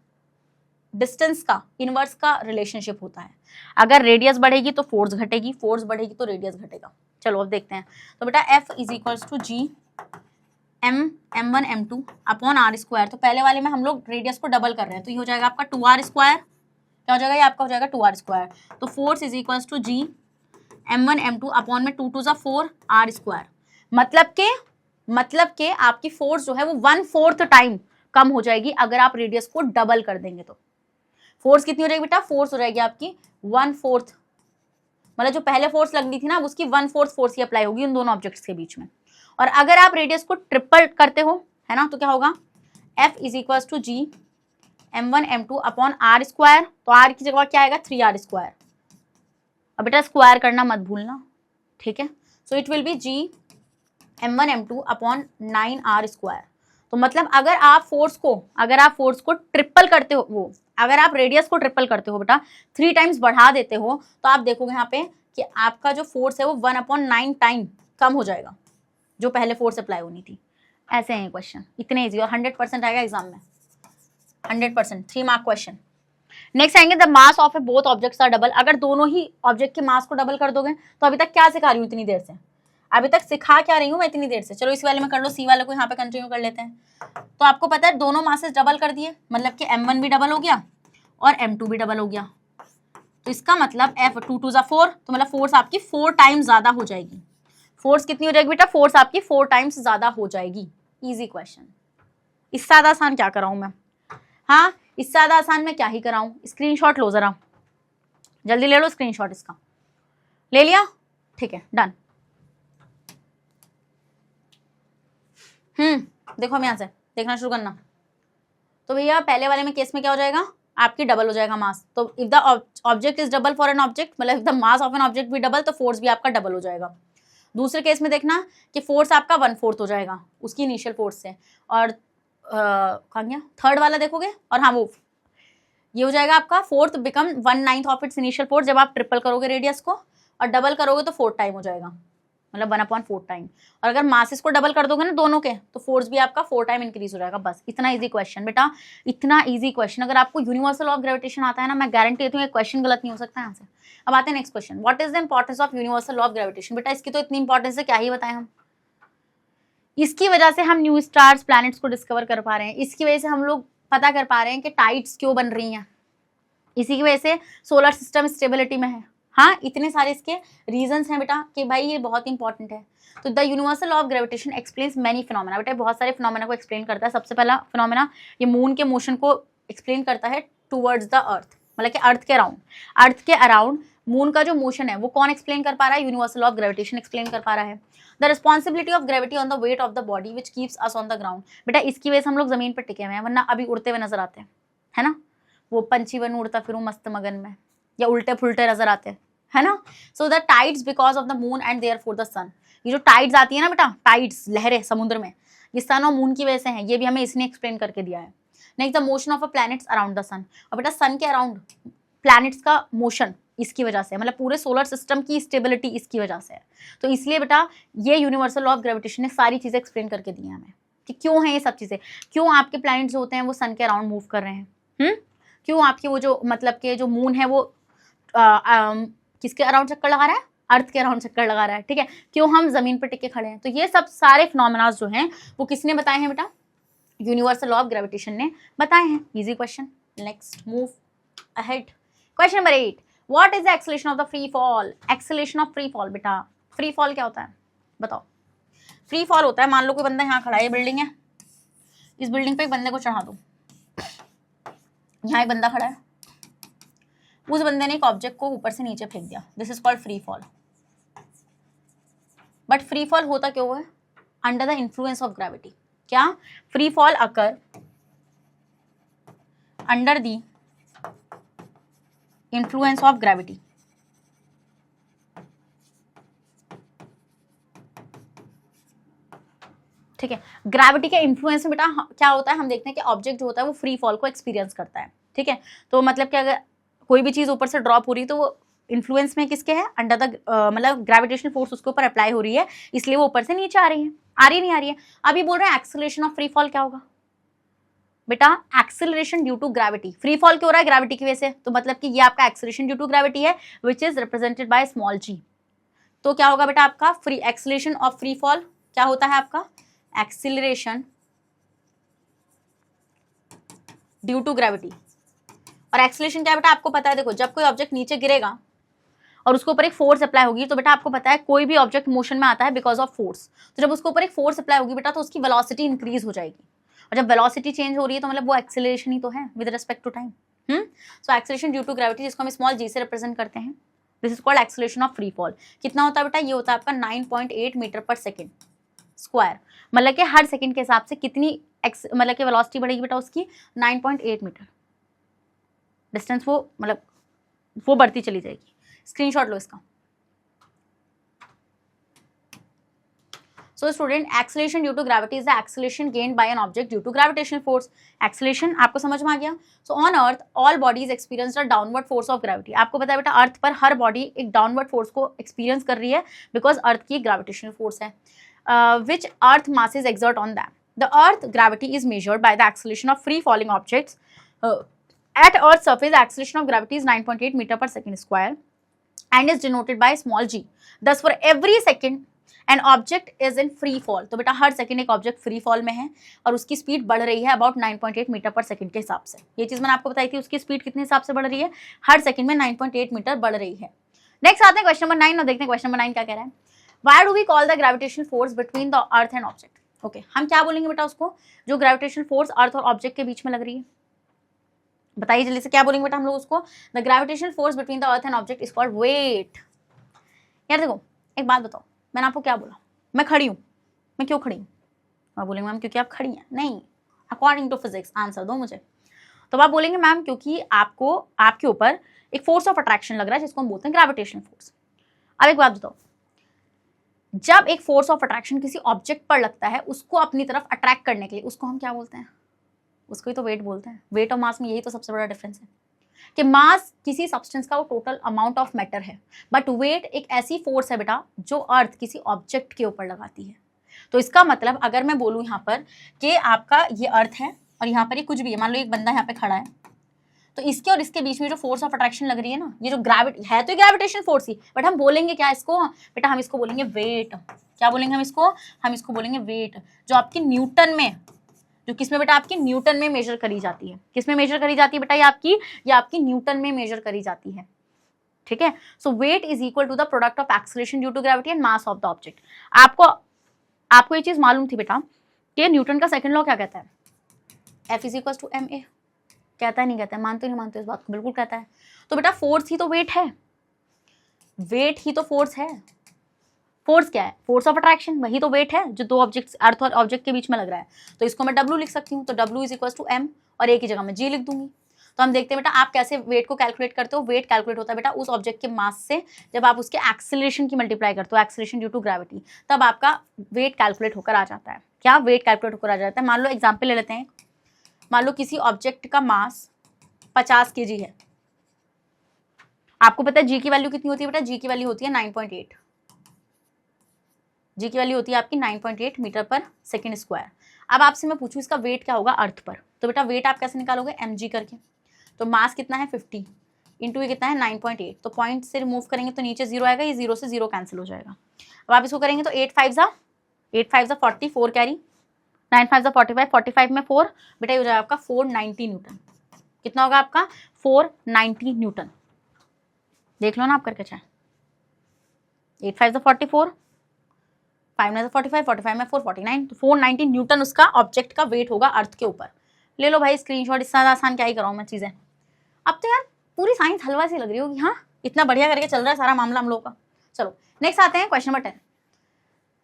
डिस्टेंस का इनवर्स का रिलेशनशिप होता है। अगर रेडियस बढ़ेगी तो फोर्स घटेगी, फोर्स बढ़ेगी तो रेडियस घटेगा। चलो अब देखते हैं। तो बेटा F is equals to G m1 m2 upon are square, तो पहले वाले में हम लोग रेडियस को डबल कर रहे हैं तो ये हो जाएगा आपका 2r स्क्वायर, क्या हो जाएगा? ये आपका हो जाएगा 2r स्क्वायर। तो force is equals to G m1 m2 upon में 2 2 जा 4 r स्क्वायर, मतलब के आपकी फोर्स जो है वो 1/4 टाइम कम हो जाएगी अगर आप रेडियस को डबल कर देंगे। तो फोर्स कितनी हो जाएगी बेटा? फोर्स हो जाएगी आपकी 1/4, मतलब जो पहले फोर्स लगनी थी ना उसकी 1/4 फोर्स ही अप्लाई होगी उन दोनों ऑब्जेक्ट्स के बीच में। और अगर आप रेडियस को ट्रिपल करते हो, है ना, तो क्या होगा? F is equals to G m1 m2 upon are square, तो r की जगह क्या आएगा? 3r square. अब बेटा स्क्वायर करना मत भूलना, ठीक है। So it will be G m1 m2 upon 9r square. तो मतलब अगर आप फोर्स को ट्रिपल करते हो, अगर आप रेडियस को ट्रिपल करते हो बेटा, 3 टाइम्स बढ़ा देते हो, तो आप देखोगे यहाँ पे कि आपका जो फोर्स है वो 1/9 टाइम कम हो जाएगा जो पहले फोर्स अप्लाई होनी थी। ऐसे हैं क्वेश्चन, इतने इजी, और 100% आएगा एग्जाम में, 100%, 3 मार्क क्वेश्चन। नेक्स्ट आएंगे the mass of a both objects are double, अगर दोनों ही ऑब्जेक्ट के मास को डबल कर दोगे तो अभी तक क्या सिखा रही हूँ इतनी देर से? अभी तक सिखा क्या रही हूँ मैं इतनी देर से? चलो इस वाले में कर लो, सी वाले को यहाँ पे कंटिन्यू कर लेते हैं। तो आपको पता है दोनों मासेस डबल कर दिए, मतलब कि m1 भी डबल हो गया और m2 भी डबल हो गया। तो इसका मतलब F 2 2 जा 4, तो मतलब फोर्स आपकी 4 टाइम्स ज्यादा हो जाएगी। फोर्स कितनी हो जाएगी बेटा? फोर्स आपकी 4 टाइम्स ज्यादा हो जाएगी। इजी क्वेश्चन, इससे ज्यादा आसान क्या कराऊं मैं? हाँ, इससे ज्यादा आसान मैं क्या ही कराऊं। स्क्रीनशॉट लो जरा, जल्दी ले लो स्क्रीनशॉट। इसका ले लिया? ठीक है, डन। देखो हम यहाँ से देखना शुरू करना। तो भैया पहले वाले में केस में क्या हो जाएगा? आपकी डबल हो जाएगा मास। तो if the object is double for an object, मतलब if the mass of an object भी डबल, तो फोर्स भी आपका डबल हो जाएगा। दूसरे केस में देखना कि फोर्स आपका 1/4 हो जाएगा उसकी इनिशियल फोर्स से। और कहाँ गया थर्ड वाला देखोगे? और हाँ, वो ये हो जाएगा आपका fourth become 1/9 of its initial force जब आप ट्रिपल करोगे रेडियस को। और डबल करोगे तो 4 टाइम हो जाएगा, मतलब 1/4 टाइम। और अगर मासेस को डबल कर दोगे ना दोनों के, तो फोर्स भी आपका 4 टाइम इंक्रीज हो जाएगा। बस इतना इजी क्वेश्चन बेटा, इतना इजी क्वेश्चन। अगर आपको यूनिवर्सल लॉ ऑफ ग्रेविटेशन आता है ना, मैं गारंटी देती हूँ क्वेश्चन गलत नहीं हो सकता यहाँ से। अब आते हैं next question, what is the importance of universal law of gravitation. बेटा इसकी तो इतनी इंपॉर्टेंस है, क्या ही बताएं हम। इसकी वजह से हम न्यू स्टार्स प्लैनेट्स को डिस्कवर कर पा रहे हैं, इसकी वजह से हम लोग पता कर पा रहे हैं कि टाइड्स क्यों बन रही हैं, इसी की वजह से सोलर सिस्टम स्टेबिलिटी में है। हाँ, इतने सारे इसके रीजंस हैं बेटा कि भाई ये बहुत इंपॉर्टेंट है। तो the universal law of gravitation explains many phenomena. बेटा बहुत सारे फिनोमेना को एक्सप्लेन करता है। सबसे पहला फिनोमेना ये मून के मोशन को एक्सप्लेन करता है टूवर्ड्स द अर्थ, मतलब कि अर्थ के अराउंड मून का जो मोशन है वो कौन एक्सप्लेन कर पा रहा है, universal law of gravitation explain कर पा रहा है। The responsibility of gravity on the weight of the body which keeps us on the ground. बेटा इसकी वजह से हम लोग जमीन पर टिके हुए हैं, वरना अभी उड़ते हुए नजर आते हैं, है ना, वो पंछी बन उड़ता फिरूं मस्त मगन में, या उल्टे फुलटे नजर आते हैं, है ना। So the tides because of the moon and therefore the sun. ये जो टाइड्स आती है ना बेटा, टाइड्स लहरें समुद्र में, ये सन और मून की वजह से है, ये भी हमें इसने एक्सप्लेन करके दिया है। Next the motion of a planets around the sun. और बेटा सन के अराउंड प्लैनेट्स का मोशन इसकी वजह से, मतलब पूरे सोलर सिस्टम की स्टेबिलिटी इसकी वजह से है। तो इसलिए बेटा ये यूनिवर्सल लॉ ऑफ ग्रेविटेशन ने सारी चीजें एक्सप्लेन करके दी है हमें कि क्यों है ये सब चीजें, क्यों आपके प्लैनेट्स जो होते हैं वो सन के अराउंड मूव कर रहे हैं, क्यों आपके वो जो मतलब के जो मून है वो किसके अराउंड चक्कर लगा रहा है, अर्थ के अराउंड चक्कर लगा रहा है, ठीक है, क्यों हम जमीन पर टिके खड़े हैं। तो ये सब सारे फिनोमेनास जो हैं वो किसने बताए हैं बेटा, यूनिवर्सल लॉ ऑफ ग्रेविटेशन ने बताए हैं। Easy question, next move ahead. Question number 8, what is the acceleration of the free fall. Acceleration of free fall, बेटा फ्री फॉल क्या होता है बताओ। फ्री फॉल होता है, मान लो कोई बंदा यहाँ खड़ा है, ये बिल्डिंग है, इस बिल्डिंग पे एक बंदे को चढ़ा दो, यहाँ एक बंदा खड़ा है, उस बंदे ने एक ऑब्जेक्ट को ऊपर से नीचे फेंक दिया, this is called free fall. But free fall होता क्यों है, under the influence of gravity. क्या, free fall occur under the influence of gravity. ठीक है, ग्रेविटी के इन्फ्लुएंस में बेटा क्या होता है, हम देखते हैं कि ऑब्जेक्ट जो होता है वो फ्री फॉल को एक्सपीरियंस करता है। ठीक है, तो मतलब कि अगर कोई भी चीज ऊपर से ड्रॉप हो रही है तो वो इन्फ्लुएंस में किसके है, अंडर द मतलब ग्रेविटेशनल फोर्स उसके ऊपर अप्लाई हो रही है, इसलिए वो ऊपर से नीचे आ रही है, नहीं आ रही है। अभी बोल रहे हैं एक्सेलरेशन ऑफ फ्री फॉल क्या होगा बेटा, acceleration due to gravity. Free fall क्यों हो रहा है, ग्रेविटी की वजह से, तो मतलब कि ये आपका एक्सेलरेशन ड्यू टू ग्रेविटी है which is represented by small g. तो क्या होगा बेटा आपका free acceleration of free fall क्या होता है आपका, एक्सेलरेशन ड्यू टू ग्रेविटी। और एक्सेलरेशन क्या है बेटा आपको पता है, देखो जब कोई ऑब्जेक्ट नीचे गिरेगा और उसके ऊपर एक फोर्स अप्लाई होगी, तो बेटा आपको पता है कोई भी ऑब्जेक्ट मोशन में आता है बिकॉज ऑफ फोर्स। तो जब उसके ऊपर एक फोर्स अप्लाई होगी बेटा तो उसकी वेलोसिटी इंक्रीज हो जाएगी, और जब वेलोसिटी चेंज हो रही है तो मतलब वो एक्सेलरेशन ही तो है with respect to time. So acceleration due to gravity, जिसको हम स्मॉल जी से रिप्रेजेंट करते हैं, this is called acceleration of free fall. कितना होता है बेटा, ये होता है आपका 9.8 मीटर पर सेकेंड स्क्वायर। मतलब कि हर सेकंड के हिसाब से कितनी मतलब कि वेलोसिटी बढ़ेगी बेटा उसकी 9.8 मीटर डिस्टेंस, वो मतलब वो बढ़ती चली जाएगी। स्क्रीनशॉट लो इसका। So student, acceleration due to gravity is the acceleration gained by an object due to gravitational force. Acceleration आपको समझ में आ गया। So on earth all bodies experience the downward force of gravity. आपको पता है बेटा अर्थ पर हर बॉडी एक डाउनवर्ड फोर्स को एक्सपीरियंस कर रही है बिकॉज अर्थ की ग्रेविटेशनल फोर्स है which earth masses exert on them. The earth gravity is measured by the acceleration of free falling objects. At earth's surface, the acceleration of gravity is 9.8 meter per second square and is denoted by small g. Thus, for every second, an object is in free fall. तो बेटा हर second एक object free fall में है और उसकी speed बढ़ रही है अबाउट 9.8 मीटर पर सेकंड के हिसाब से। ये चीज मैंने आपको बताई थी, उसकी स्पीड कितने हिसाब से बढ़ रही है, हर सेकंड में 9.8 मीटर बढ़ रही है। नेक्स्ट आते हैं क्वेश्चन नंबर 9 और देखते हैं क्वेश्चन नंबर 9 क्या कह रहा है। Why do we call the gravitational force between the earth and object? Okay, हम क्या बोलेंगे बेटा उसको, जो ग्रेविटेशनल फोर्स अर्थ और ऑब्जेक्ट के बीच में लग रही है, बताइए जल्दी से क्या बोलेंगे बेटा हम लोग उसको। The gravitational force between the earth and object is called weight. यार देखो एक बात बताओ, मैंने आपको क्या बोला, मैं खड़ी हूँ, मैं क्यों खड़ी हूँ, मैं बोलेंगे मैम क्योंकि आप खड़ी हैं, नहीं, अकॉर्डिंग टू फिजिक्स आंसर दो मुझे। तो आप बोलेंगे मैम क्योंकि आपको आपके ऊपर एक फोर्स ऑफ अट्रैक्शन लग रहा है जिसको हम बोलते हैं ग्रेविटेशनल फोर्स। अब एक बात बताओ, जब एक फोर्स ऑफ अट्रैक्शन किसी ऑब्जेक्ट पर लगता है उसको अपनी तरफ अट्रैक्ट करने के लिए, उसको हम क्या बोलते हैं, उसको ही तो वेट बोलते हैं। वेट और मास में यही तो सबसे बड़ा डिफरेंस है। कि मास किसी सब्सटेंस का वो टोटल अमाउंट ऑफ मैटर है, बट वेट एक ऐसी फोर्स है बेटा जो अर्थ किसी ऑब्जेक्ट के ऊपर लगाती है। तो इसका मतलब अगर मैं बोलूँ यहाँ पर कि आपका ये अर्थ है और यहाँ पर ये कुछ भी है, मान लो एक बंदा यहाँ पे खड़ा है, तो इसके और इसके बीच में जो फोर्स ऑफ अट्रैक्शन लग रही है ना, ये जो ग्रेविटी है, तो ग्रेविटेशन फोर्स ही, बट हम बोलेंगे क्या इसको बेटा, हम इसको बोलेंगे वेट। क्या बोलेंगे हम इसको बोलेंगे वेट, जो आपकी न्यूटन में, जो किसमें बेटा, आपकी न्यूटन में मेजर करी जाती है। किसमें मेजर करी जाती है बेटा, ये आपकी न्यूटन में मेजर करी जाती है। ठीक है, so weight is equal to the product of acceleration due to gravity and mass of the object. आपको ये चीज मालूम थी बेटा कि न्यूटन का सेकंड लॉ क्या कहता है, F is equal to ma। कहता है नहीं कहता है, मानते नहीं मानते इस बात को, बिल्कुल कहता है। तो बेटा फोर्स ही तो वेट है, वेट ही तो फोर्स है। फोर्स क्या है, फोर्स ऑफ अट्रैक्शन, वही तो वेट है जो दो ऑब्जेक्ट्स, अर्थ और ऑब्जेक्ट के बीच में लग रहा है। तो इसको मैं W लिख सकती हूँ, तो W is equal to m और एक ही जगह मैं G लिख दूंगी। तो हम देखते हैं बेटा आप कैसे वेट को कैलकुलेट करते हो। वेट कैलकुलेट होता है बेटा उस ऑब्जेक्ट के मास से जब आप उसके एक्सेलरेशन की मल्टीप्लाई करते हो, एक्सेलरेशन ड्यू टू ग्रेविटी, तब आपका वेट कैलकुलेट होकर आ जाता है। क्या वेट कैलकुलेट होकर आ जाता है। मान लो एग्जाम्पल ले लेते हैं, मान लो किसी ऑब्जेक्ट का मास 50 kg है। आपको पता है जी की वैल्यू कितनी होती है बेटा, जी की वैल्यू होती है 9.8। जी की वैल्यू होती है आपकी 9.8 मीटर पर सेकेंड स्क्वायर। अब आपसे मैं पूछूं इसका वेट क्या होगा अर्थ पर, तो बेटा वेट आप कैसे निकालोगे, mg करके। तो मास कितना है 50 इंटू ये कितना है 9.8, तो पॉइंट से रिमूव करेंगे तो नीचे 0 आएगा, ये 0 से 0 कैंसिल हो जाएगा। अब आप इसको करेंगे तो 8 5 ज़ा 40, 4 कैरी, 9 5 ज़ा 45, 45 में 4, बेटा ये हो जाएगा आपका 490 न्यूटन। कितना होगा आपका 490 न्यूटन। देख लो ना आप करके, चाहे 8 5 ज़ा 44, 5 9 ज़ा 45, 45 में 4, 49, तो 490 न्यूटन उसका ऑब्जेक्ट का वेट होगा अर्थ के ऊपर। ले लो भाई स्क्रीनशॉट, इससे आसान क्या ही कराऊँ मैं चीज़ें। अब तो यार पूरी साइंस हलवा सी लग रही होगी, हाँ इतना बढ़िया करके चल रहा है सारा मामला हम लोगों का। चलो नेक्स्ट आते हैं क्वेश्चन नंबर 10।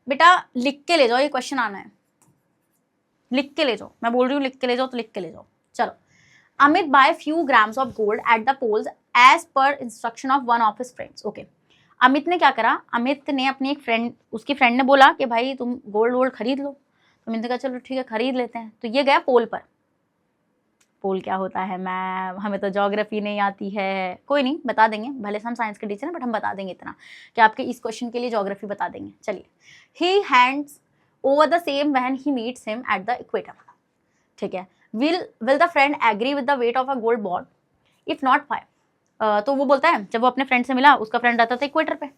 बेटा लिख के ले जाओ, ये क्वेश्चन आना है, लिख के ले जाओ, मैं बोल रही हूँ लिख के ले जाओ तो लिख के ले जाओ। चलो, Amit buy few grams of gold at the poles as per instruction of one of his friends. Okay, Amit ने क्या करा, अमित ने अपनी एक फ्रेंड, उसकी फ्रेंड ने बोला कि भाई तुम गोल्ड वोल्ड खरीद लो। तो अमित ने कहा चलो ठीक है खरीद लेते हैं। तो ये गया पोल पर। पोल क्या होता है मैम, हमें तो ज्योग्राफी नहीं आती है, कोई नहीं बता देंगे, भले से हम साइंस के टीचर हैं बट हम बता देंगे इतना कि आपके इस क्वेश्चन के लिए ज्योग्राफी बता देंगे। चलिए, he hands over the same when he meets him at the equator. ठीक है, will the friend agree with the weight of a gold ball, if not five. तो वो बोलता है जब वो अपने फ्रेंड से मिला, उसका फ्रेंड रहता था इक्वेटर पे,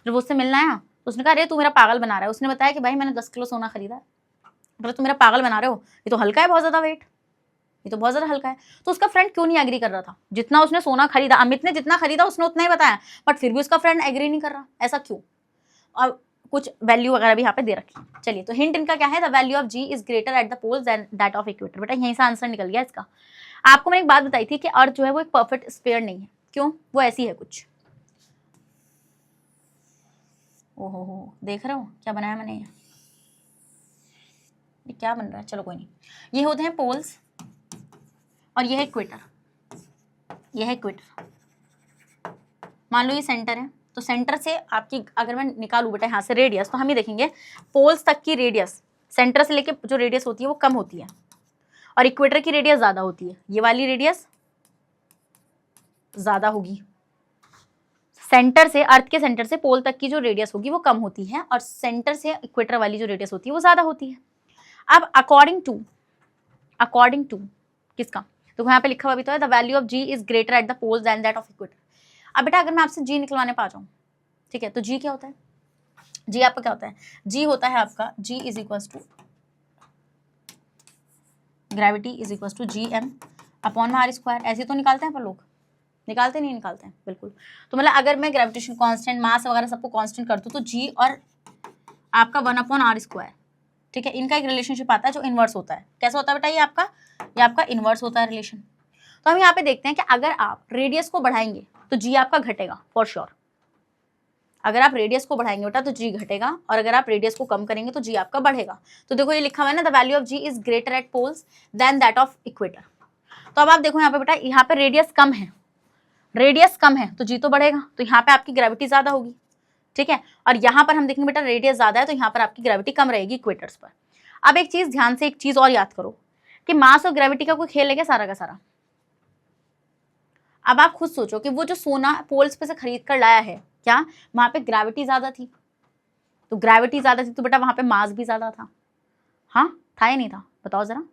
जब उससे मिलना आया तो उसने कहा अरे तू मेरा पागल बना रहा है। उसने बताया कि भाई मैंने 10 किलो सोना खरीदा है। बोला तू मेरा पागल बना रहे हो, ये तो हल्का है बहुत ज़्यादा वेट, ये तो बहुत ज़्यादा हल्का है। तो उसका फ्रेंड क्यों नहीं एग्री कर रहा था, जितना उसने सोना खरीदा, अमित ने जितना खरीदा उसने उतना ही बताया, बट फिर भी उसका फ्रेंड एग्री नहीं कर रहा, ऐसा क्यों। और कुछ वैल्यू वगैरह भी यहाँ पे दे रखी। चलिए, तो हिंट इनका क्या है, the value of g is greater at the poles than that of equator. बेटा यहीं से आंसर निकल गया इसका। आपको मैंने एक बात बताई थी कि अर्थ जो है वो एक परफेक्ट स्फीयर नहीं है, क्यों, वो ऐसी है कुछ। ओहो देख रहे हो क्या बनाया मैंने, ये क्या बन रहा है, चलो कोई नहीं। ये होते हैं पोल्स और ये है इक्वेटर, ये है इक्वेटर। मान लो ये सेंटर है, तो सेंटर से आपकी अगर मैं निकालूं बेटा यहाँ से रेडियस, तो हम ये देखेंगे पोल्स तक की रेडियस सेंटर से लेके जो रेडियस होती है वो कम होती है और इक्वेटर की रेडियस ज़्यादा होती है। ये वाली रेडियस ज़्यादा होगी, सेंटर से, अर्थ के सेंटर से पोल तक की जो रेडियस होगी वो कम होती है और सेंटर से इक्वेटर वाली जो रेडियस होती है वो ज़्यादा होती है। अब अकॉर्डिंग टू किसका, तो यहाँ पे लिखा हुआ भी तो है the value of g is greater at the poles than that of equator. अब बेटा अगर मैं आपसे जी निकलवाने पा जाऊँ, ठीक है, तो जी क्या होता है, जी आपका क्या होता है, जी होता है आपका g is equals to gravity is equals to G M upon are square. ऐसे तो निकालते हैं पर लोग निकालते नहीं निकालते हैं बिल्कुल। तो मतलब अगर मैं ग्रेविटेशन कांस्टेंट, मास वगैरह सबको कांस्टेंट कर दूँ तो जी और आपका 1/r स्क्वायर, ठीक है, इनका एक रिलेशनशिप आता है जो इन्वर्स होता है। कैसा होता है बेटा, ये आपका इन्वर्स होता है रिलेशन। तो हम यहाँ पे देखते हैं कि अगर आप रेडियस को बढ़ाएंगे तो जी आपका घटेगा फॉर श्योर। अगर आप रेडियस को बढ़ाएंगे बेटा तो जी घटेगा और अगर आप रेडियस को कम करेंगे तो जी आपका बढ़ेगा। तो देखो ये लिखा हुआ है ना, the value of g is greater at poles than that of equator. तो अब आप देखो यहाँ पे बेटा, यहाँ पे रेडियस कम है तो जी तो बढ़ेगा, तो यहाँ पे आपकी ग्रेविटी ज्यादा होगी, ठीक है। और यहाँ पर हम देखेंगे बेटा रेडियस ज्यादा है तो यहाँ पर आपकी ग्रेविटी कम रहेगी इक्वेटर्स पर। अब एक चीज ध्यान से, एक चीज और याद करो कि मास और ग्रेविटी का कोई खेल है क्या सारा का सारा। अब आप खुद सोचो कि वो जो सोना पोल्स पे से खरीद कर लाया है, क्या वहां पे ग्रेविटी ज्यादा थी? तो ग्रेविटी ज्यादा थी तो बेटा वहां पे मास भी ज्यादा था। हाँ, था या नहीं था? बताओ जरा।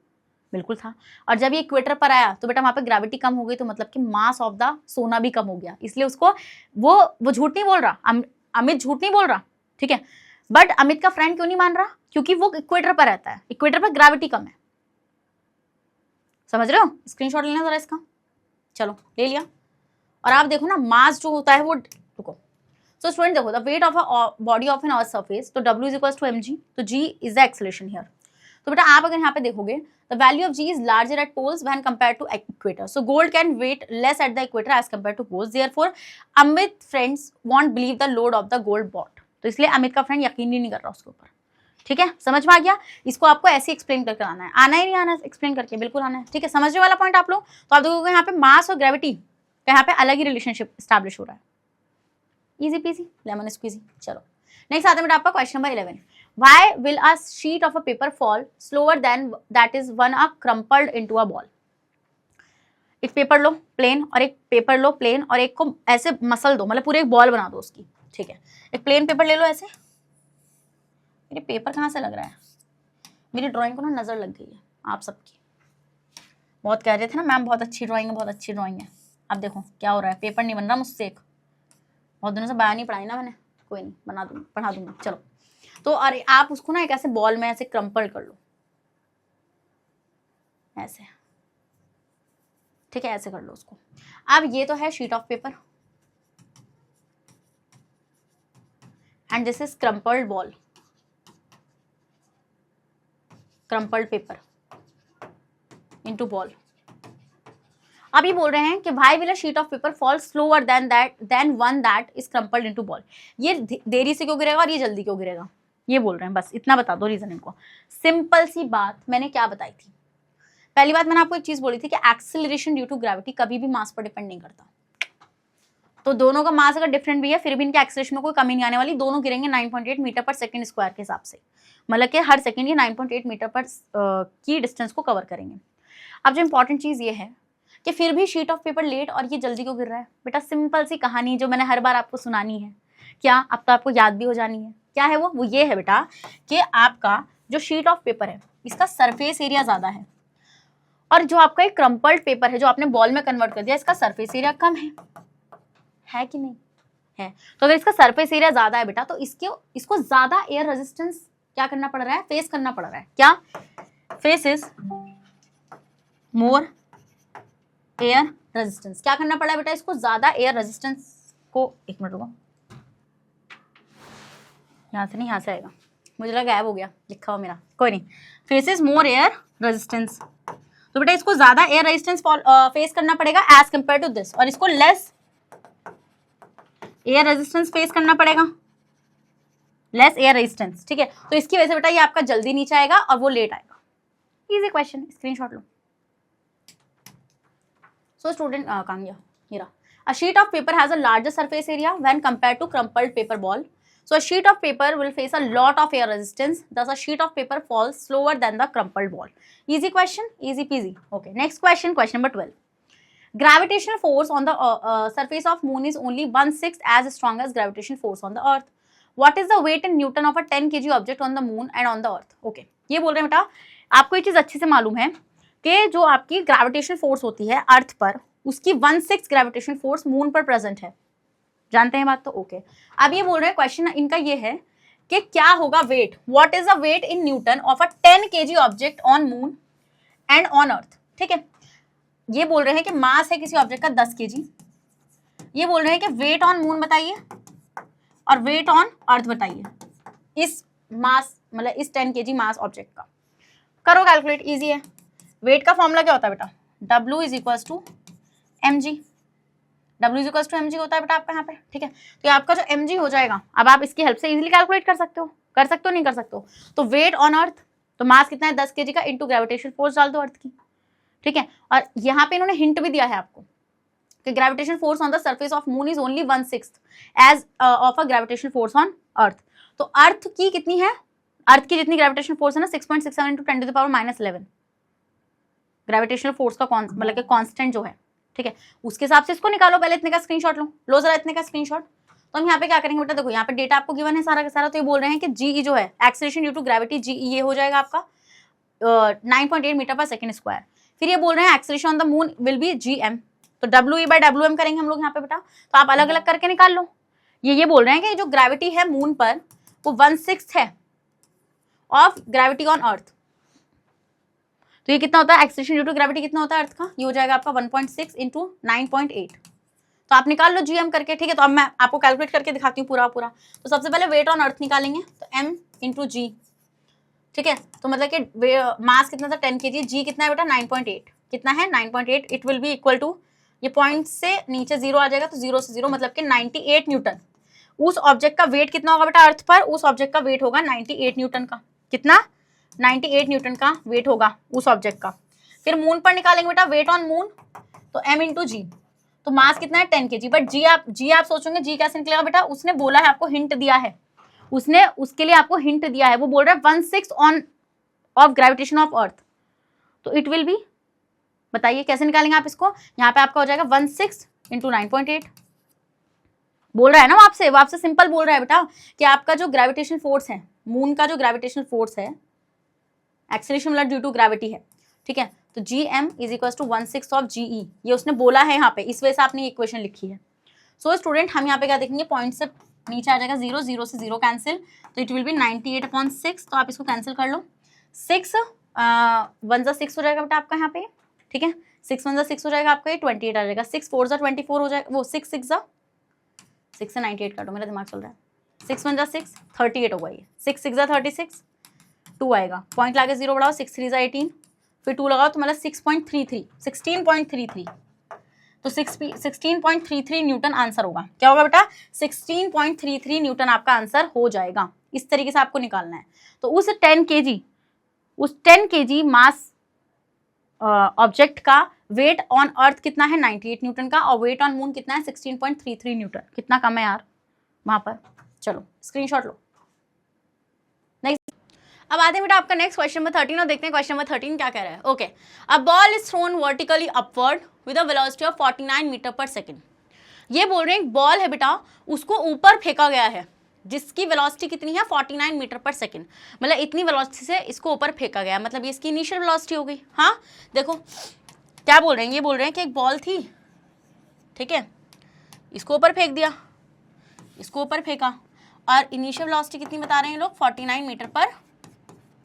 बिल्कुल था। और जब ये इक्वेटर पर आया तो बेटा वहां पे ग्रेविटी कम हो गई, तो मतलब कि मास ऑफ द सोना भी कम हो गया, इसलिए उसको वो झूठ नहीं बोल रहा, अमित झूठ नहीं बोल रहा, ठीक है। बट अमित का फ्रेंड क्यों नहीं मान रहा? क्योंकि वो इक्वेटर पर रहता है, इक्वेटर पर ग्रेविटी कम है। समझ रहे हो? स्क्रीनशॉट लेना जरा इसका। चलो ले लिया। और आप देखो ना, मास जो होता है वो, रुको। सो स्टूडेंट देखो, the weight of a body of an earth surface, तो W is equal to mg, तो g is the acceleration here. तो बेटा आप अगर यहाँ पे देखोगे, the value of g is larger at poles when compare to equator, so gold can weight less at the equator as compare to poles, therefore Amit friends won't believe the load of the gold bot. तो इसलिए अमित का friend यकीन ही नहीं कर रहा उसके ऊपर, ठीक है। समझ में आ गया? इसको आपको ऐसे एक्सप्लेन करके आना है, आना ही नहीं आना एक्सप्लेन करके, बिल्कुल आना है, ठीक है। समझने वाला पॉइंट आप लोग। तो आप देखोगे यहाँ पे मास और ग्रेविटी का यहाँ पे अलग ही रिलेशनशिप स्टैब्लिश हो रहा है। Easy PG, lemon squeezy. चलो नेक्स्ट आता है बेटा आपका question number 11। Why will a sheet of a paper fall slower then that is one a crumpled into a ball? एक पेपर लो प्लेन और एक पेपर लो प्लेन और एक को ऐसे मसल दो, मतलब पूरे एक बॉल बना दो उसकी, ठीक है। एक प्लेन पेपर ले लो ऐसे। मेरे पेपर कहाँ से लग रहा है? मेरी ड्राइंग को ना नजर लग गई है आप सबकी। बहुत कह रहे थे ना मैम बहुत अच्छी ड्राइंग है, बहुत अच्छी ड्राइंग है। अब देखो क्या हो रहा है, पेपर नहीं बन रहा मुझसे। एक बहुत दिनों से बयान नहीं पढ़ाई ना मैंने, कोई नहीं बना दूंगी, पढ़ा दूंगी। चलो तो अरे आप उसको ना एक ऐसे बॉल में ऐसे क्रम्पल कर लो, ऐसे, ठीक है, ऐसे कर लो उसको। अब ये तो है sheet of paper and this is crumpled ball, crumpled paper into ball. अब ये बोल रहे हैं कि why will a sheet of paper fall slower then one that is crumpled into ball. ये देरी से क्यों गिरेगा और ये जल्दी क्यों गिरेगा, ये बोल रहे हैं। बस इतना बता दो रीजन इनको। सिंपल सी बात मैंने क्या बताई थी? पहली बात मैंने आपको एक चीज बोली थी कि एक्सेलरेशन ड्यू टू ग्रेविटी कभी भी मास पर डिपेंड नहीं करता। तो दोनों का मास अगर डिफरेंट भी है फिर भी इनके एक्सेलरेशन में कोई कमी नहीं आने वाली, दोनों गिरेंगे 9.8 मीटर पर सेकंड स्क्वायर के हिसाब से, मतलब कि हर सेकंड ये 9.8 मीटर पर की डिस्टेंस को कवर करेंगे। अब जो इंपॉर्टेंट चीज ये है कि फिर भी शीट ऑफ पेपर लेट और ये जल्दी क्यों गिर रहा है? बेटा सिंपल सी कहानी जो मैंने हर बार आपको सुनानी है, क्या अब तो आपको याद भी हो जानी है। क्या है वो ये है बेटा कि आपका जो शीट ऑफ पेपर है इसका सरफेस एरिया ज्यादा है और जो आपका एक क्रम्पल्ड पेपर है जो आपने बॉल में कन्वर्ट कर दिया इसका सरफेस एरिया कम है कि नहीं है? तो अगर इसका सरफेस एरिया ज्यादा है बेटा तो इसको ज्यादा एयर रेजिस्टेंस क्या करना पड़ रहा है, फेस करना पड़ रहा है। क्या फेसेस मोर एयर रेजिस्टेंस, क्या करना पड़ा बेटा इसको ज्यादा एयर रेजिस्टेंस को, एक मिनट रुको, यहाँ से नहीं यहाँ से आएगा, मुझे लगा गायब हो गया लिखा हुआ मेरा, कोई नहीं। फेसेस मोर एयर रेजिस्टेंस, तो बेटा इसको ज्यादा एयर रेजिस्टेंस फेस करना पड़ेगा एज कंपेयर टू दिस, और इसको लेस एयर रेजिस्टेंस फेस करना पड़ेगा, लेस एयर रेजिस्टेंस, ठीक है। तो इसकी वजह से बेटा ये आपका जल्दी नीचे आएगा और वो लेट आएगा। इजी क्वेश्चन, स्क्रीनशॉट लो। So student, कहाँ गया? ये रहा। A sheet of paper has a larger surface area when compared to crumpled paper ball. So a sheet of paper will face a lot of air resistance. Thus a sheet of paper falls slower than the crumpled ball. Easy question, easy peasy. Okay, next question, question number 12. Gravitational force on the surface of moon is only 1/6 as strong as gravitational force on the earth. What is the weight in Newton of a 10 kg object on the moon and on the earth? Okay, ये बोल रहे हैं बेटा आपको ये चीज अच्छे से मालूम है कि जो आपकी ग्रेविटेशनल फोर्स होती है अर्थ पर उसकी 1/6 ग्रेविटेशनल फोर्स मून पर प्रेजेंट है। जानते हैं बात तो? ओके। अब ये बोल रहे हैं क्वेश्चन इनका ये है कि क्या होगा weight, what is the weight in newton of a 10 kg object on moon and on earth, ठीक है। ये बोल रहे हैं कि मास है किसी ऑब्जेक्ट का 10 kg, ये बोल रहे हैं कि वेट ऑन मून बताइए और वेट ऑन अर्थ बताइए इस मास, मतलब इस 10 kg मास ऑब्जेक्ट का। करो कैलकुलेट, इजी है। वेट का फॉर्मूला क्या होता है बेटा? W is equal to mg, W is equal to mg होता है बेटा आपका यहाँ पे, ठीक है। तो आपका जो mg हो जाएगा, अब आप इसकी हेल्प से इजीली कैलकुलेट कर सकते हो नहीं कर सकते हो? तो वेट ऑन अर्थ, तो मास कितना है 10 kg का, इंटू ग्रेविटेशनल फोर्स डाल दो अर्थ की, ठीक है। और यहाँ पे इन्होंने हिंट भी दिया है आपको कि gravitational force on the surface of moon is only 1/6 as of a gravitational force on earth. तो अर्थ की कितनी है, अर्थ की जितनी ग्रेविटेशनल फोर्स है ना 6.67 × 10⁻⁻11 ग्रेविटेशनल फोर्स का मतलब कि कांस्टेंट जो है, ठीक है, उसके हिसाब से इसको निकालो, पहले इतने का स्क्रीनशॉट लो जरा इतने का स्क्रीनशॉट। तो हम यहाँ पे क्या करेंगे बेटा, देखो यहाँ पे डेटा आपको गिवन है सारा का सारा, तो ये बोल रहे हैं कि जीई जो है acceleration due to gravity, GE ये हो जाएगा आपका 9.8 मीटर पर सेकंड स्क्वायर। फिर ये बोल रहे हैं acceleration on the moon will be gm, तो WE/WM करेंगे हम लोग यहाँ पे बेटा, तो आप अलग अलग करके निकाल लो। ये बोल रहे हैं कि जो ग्रेविटी है मून पर वो 1/6 है ऑफ ग्रेविटी ऑन अर्थ। तो ये कितना होता है, एक्सेलरेशन ड्यू टू ग्रेविटी कितना होता है अर्थ का, ये हो जाएगा आपका 1.6 × 9.8। तो आप निकाल लो gm करके, ठीक है। तो अब मैं आपको कैलकुलेट करके दिखाती हूँ पूरा। तो सबसे पहले वेट ऑन अर्थ निकालेंगे, तो m × g, ठीक है। तो मतलब कि मास कितना था 10 kg, g कितना है बेटा 9.8, कितना है 9.8, it will be equal to, ये पॉइंट से नीचे 0 आ जाएगा, तो 0 से 0 मतलब कि 98 न्यूटन। उस ऑब्जेक्ट का वेट कितना होगा बेटा अर्थ पर, उस ऑब्जेक्ट का वेट होगा 98 न्यूटन का, कितना 98 न्यूटन का वेट होगा उस ऑब्जेक्ट का। फिर मून पर निकालेंगे बेटा वेट ऑन मून, तो m × g, तो मास कितना है 10 kg, बट g आप सोचोगे g कैसे निकलेगा बेटा, उसने बोला है, आपको हिंट दिया है, उसने उसके लिए आपको हिंट दिया है, वो बोल रहा है 1/6 ऑफ ग्रेविटेशन ऑफ अर्थ, तो इट विल बी, बताइए कैसे निकालेंगे आप इसको, यहाँ पे आपका हो जाएगा 1/6 × 9.8। बोल रहा है ना वो आपसे सिंपल बोल रहा है बेटा कि आपका जो ग्रेविटेशनल फोर्स है, मून का जो ग्रेविटेशनल फोर्स है, एक्सेलरेशन मतलब ड्यू टू ग्रेविटी है, ठीक है। तो gm = 1/6 ऑफ ge, ये उसने बोला है यहाँ पे, इस वजह से आपने ये इक्वेशन लिखी है। सो स्टूडेंट हम यहाँ पे क्या देखेंगे, पॉइंट से नीचे आ जाएगा 0, 0 से 0 कैंसिल, तो इट विल बी 98/6, तो आप इसको कैंसिल कर लो, 6 1 6 हो जाएगा बेटा आपका यहाँ पे, ठीक है। 6 1 6 हो जाएगा आपका, ये 28 आ जाएगा, 6 4 24 हो जाएगा, वो 6 6 से 98 काटो, मेरा दिमाग चल रहा है, 6 1 6 38 होगा, ये 6 6 36 2 आएगा, पॉइंट लाके 0 बढ़ाओ, 6 3 18, फिर 2 लगाओ तो मतलब 16.33, तो 16.33 न्यूटन आंसर होगा। क्या होगा बेटा 16.33 न्यूटन आपका आंसर हो जाएगा। इस तरीके से आपको निकालना है। तो उस 10 kg मास ऑब्जेक्ट का वेट ऑन अर्थ कितना है 98 न्यूटन का, और वेट ऑन मून कितना है 16.33 न्यूटन। कितना कम है यार वहां पर। चलो स्क्रीनशॉट लो। नेक्स्ट अब आते हैं बेटा आपका नेक्स्ट क्वेश्चन नंबर 13 और देखते हैं क्वेश्चन नंबर 13 क्या कह रहा है। Okay, a ball is thrown vertically upward with a velocity of 49 metre per second. ये बोल रहे हैं एक बॉल है बेटा, उसको ऊपर फेंका गया है जिसकी वेलोसिटी कितनी है 49 मीटर पर सेकेंड, मतलब इतनी वेलोसिटी से इसको ऊपर फेंका गया, मतलब ये इसकी इनिशियल वेलोसिटी हो गई। हाँ देखो क्या बोल रहे हैं, ये बोल रहे हैं कि एक बॉल थी, ठीक है, इसको ऊपर फेंक दिया, इसको ऊपर फेंका, और इनिशियल वेलोसिटी कितनी बता रहे हैं लोग 49 मीटर पर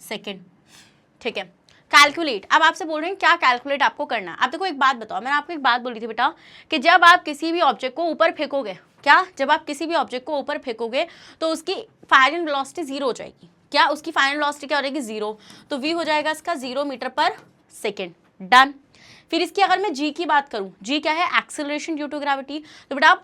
सेकेंड, ठीक है। कैलकुलेट, अब आपसे बोल रहे हैं क्या कैलकुलेट आपको करना है। आप देखो एक बात बताओ, मैंने आपको एक बात बोली थी बेटा कि जब आप किसी भी ऑब्जेक्ट को ऊपर फेंकोगे, क्या जब आप किसी भी ऑब्जेक्ट को ऊपर फेंकोगे तो उसकी फाइनल वेलोसिटी 0 हो जाएगी। क्या उसकी फाइनल वेलोसिटी क्या हो जाएगी 0, तो v हो जाएगा इसका 0 मीटर पर सेकेंड। डन। फिर इसकी अगर मैं g की बात करूं, g क्या है एक्सेलरेशन ड्यू टू ग्रेविटी, तो बेटा आप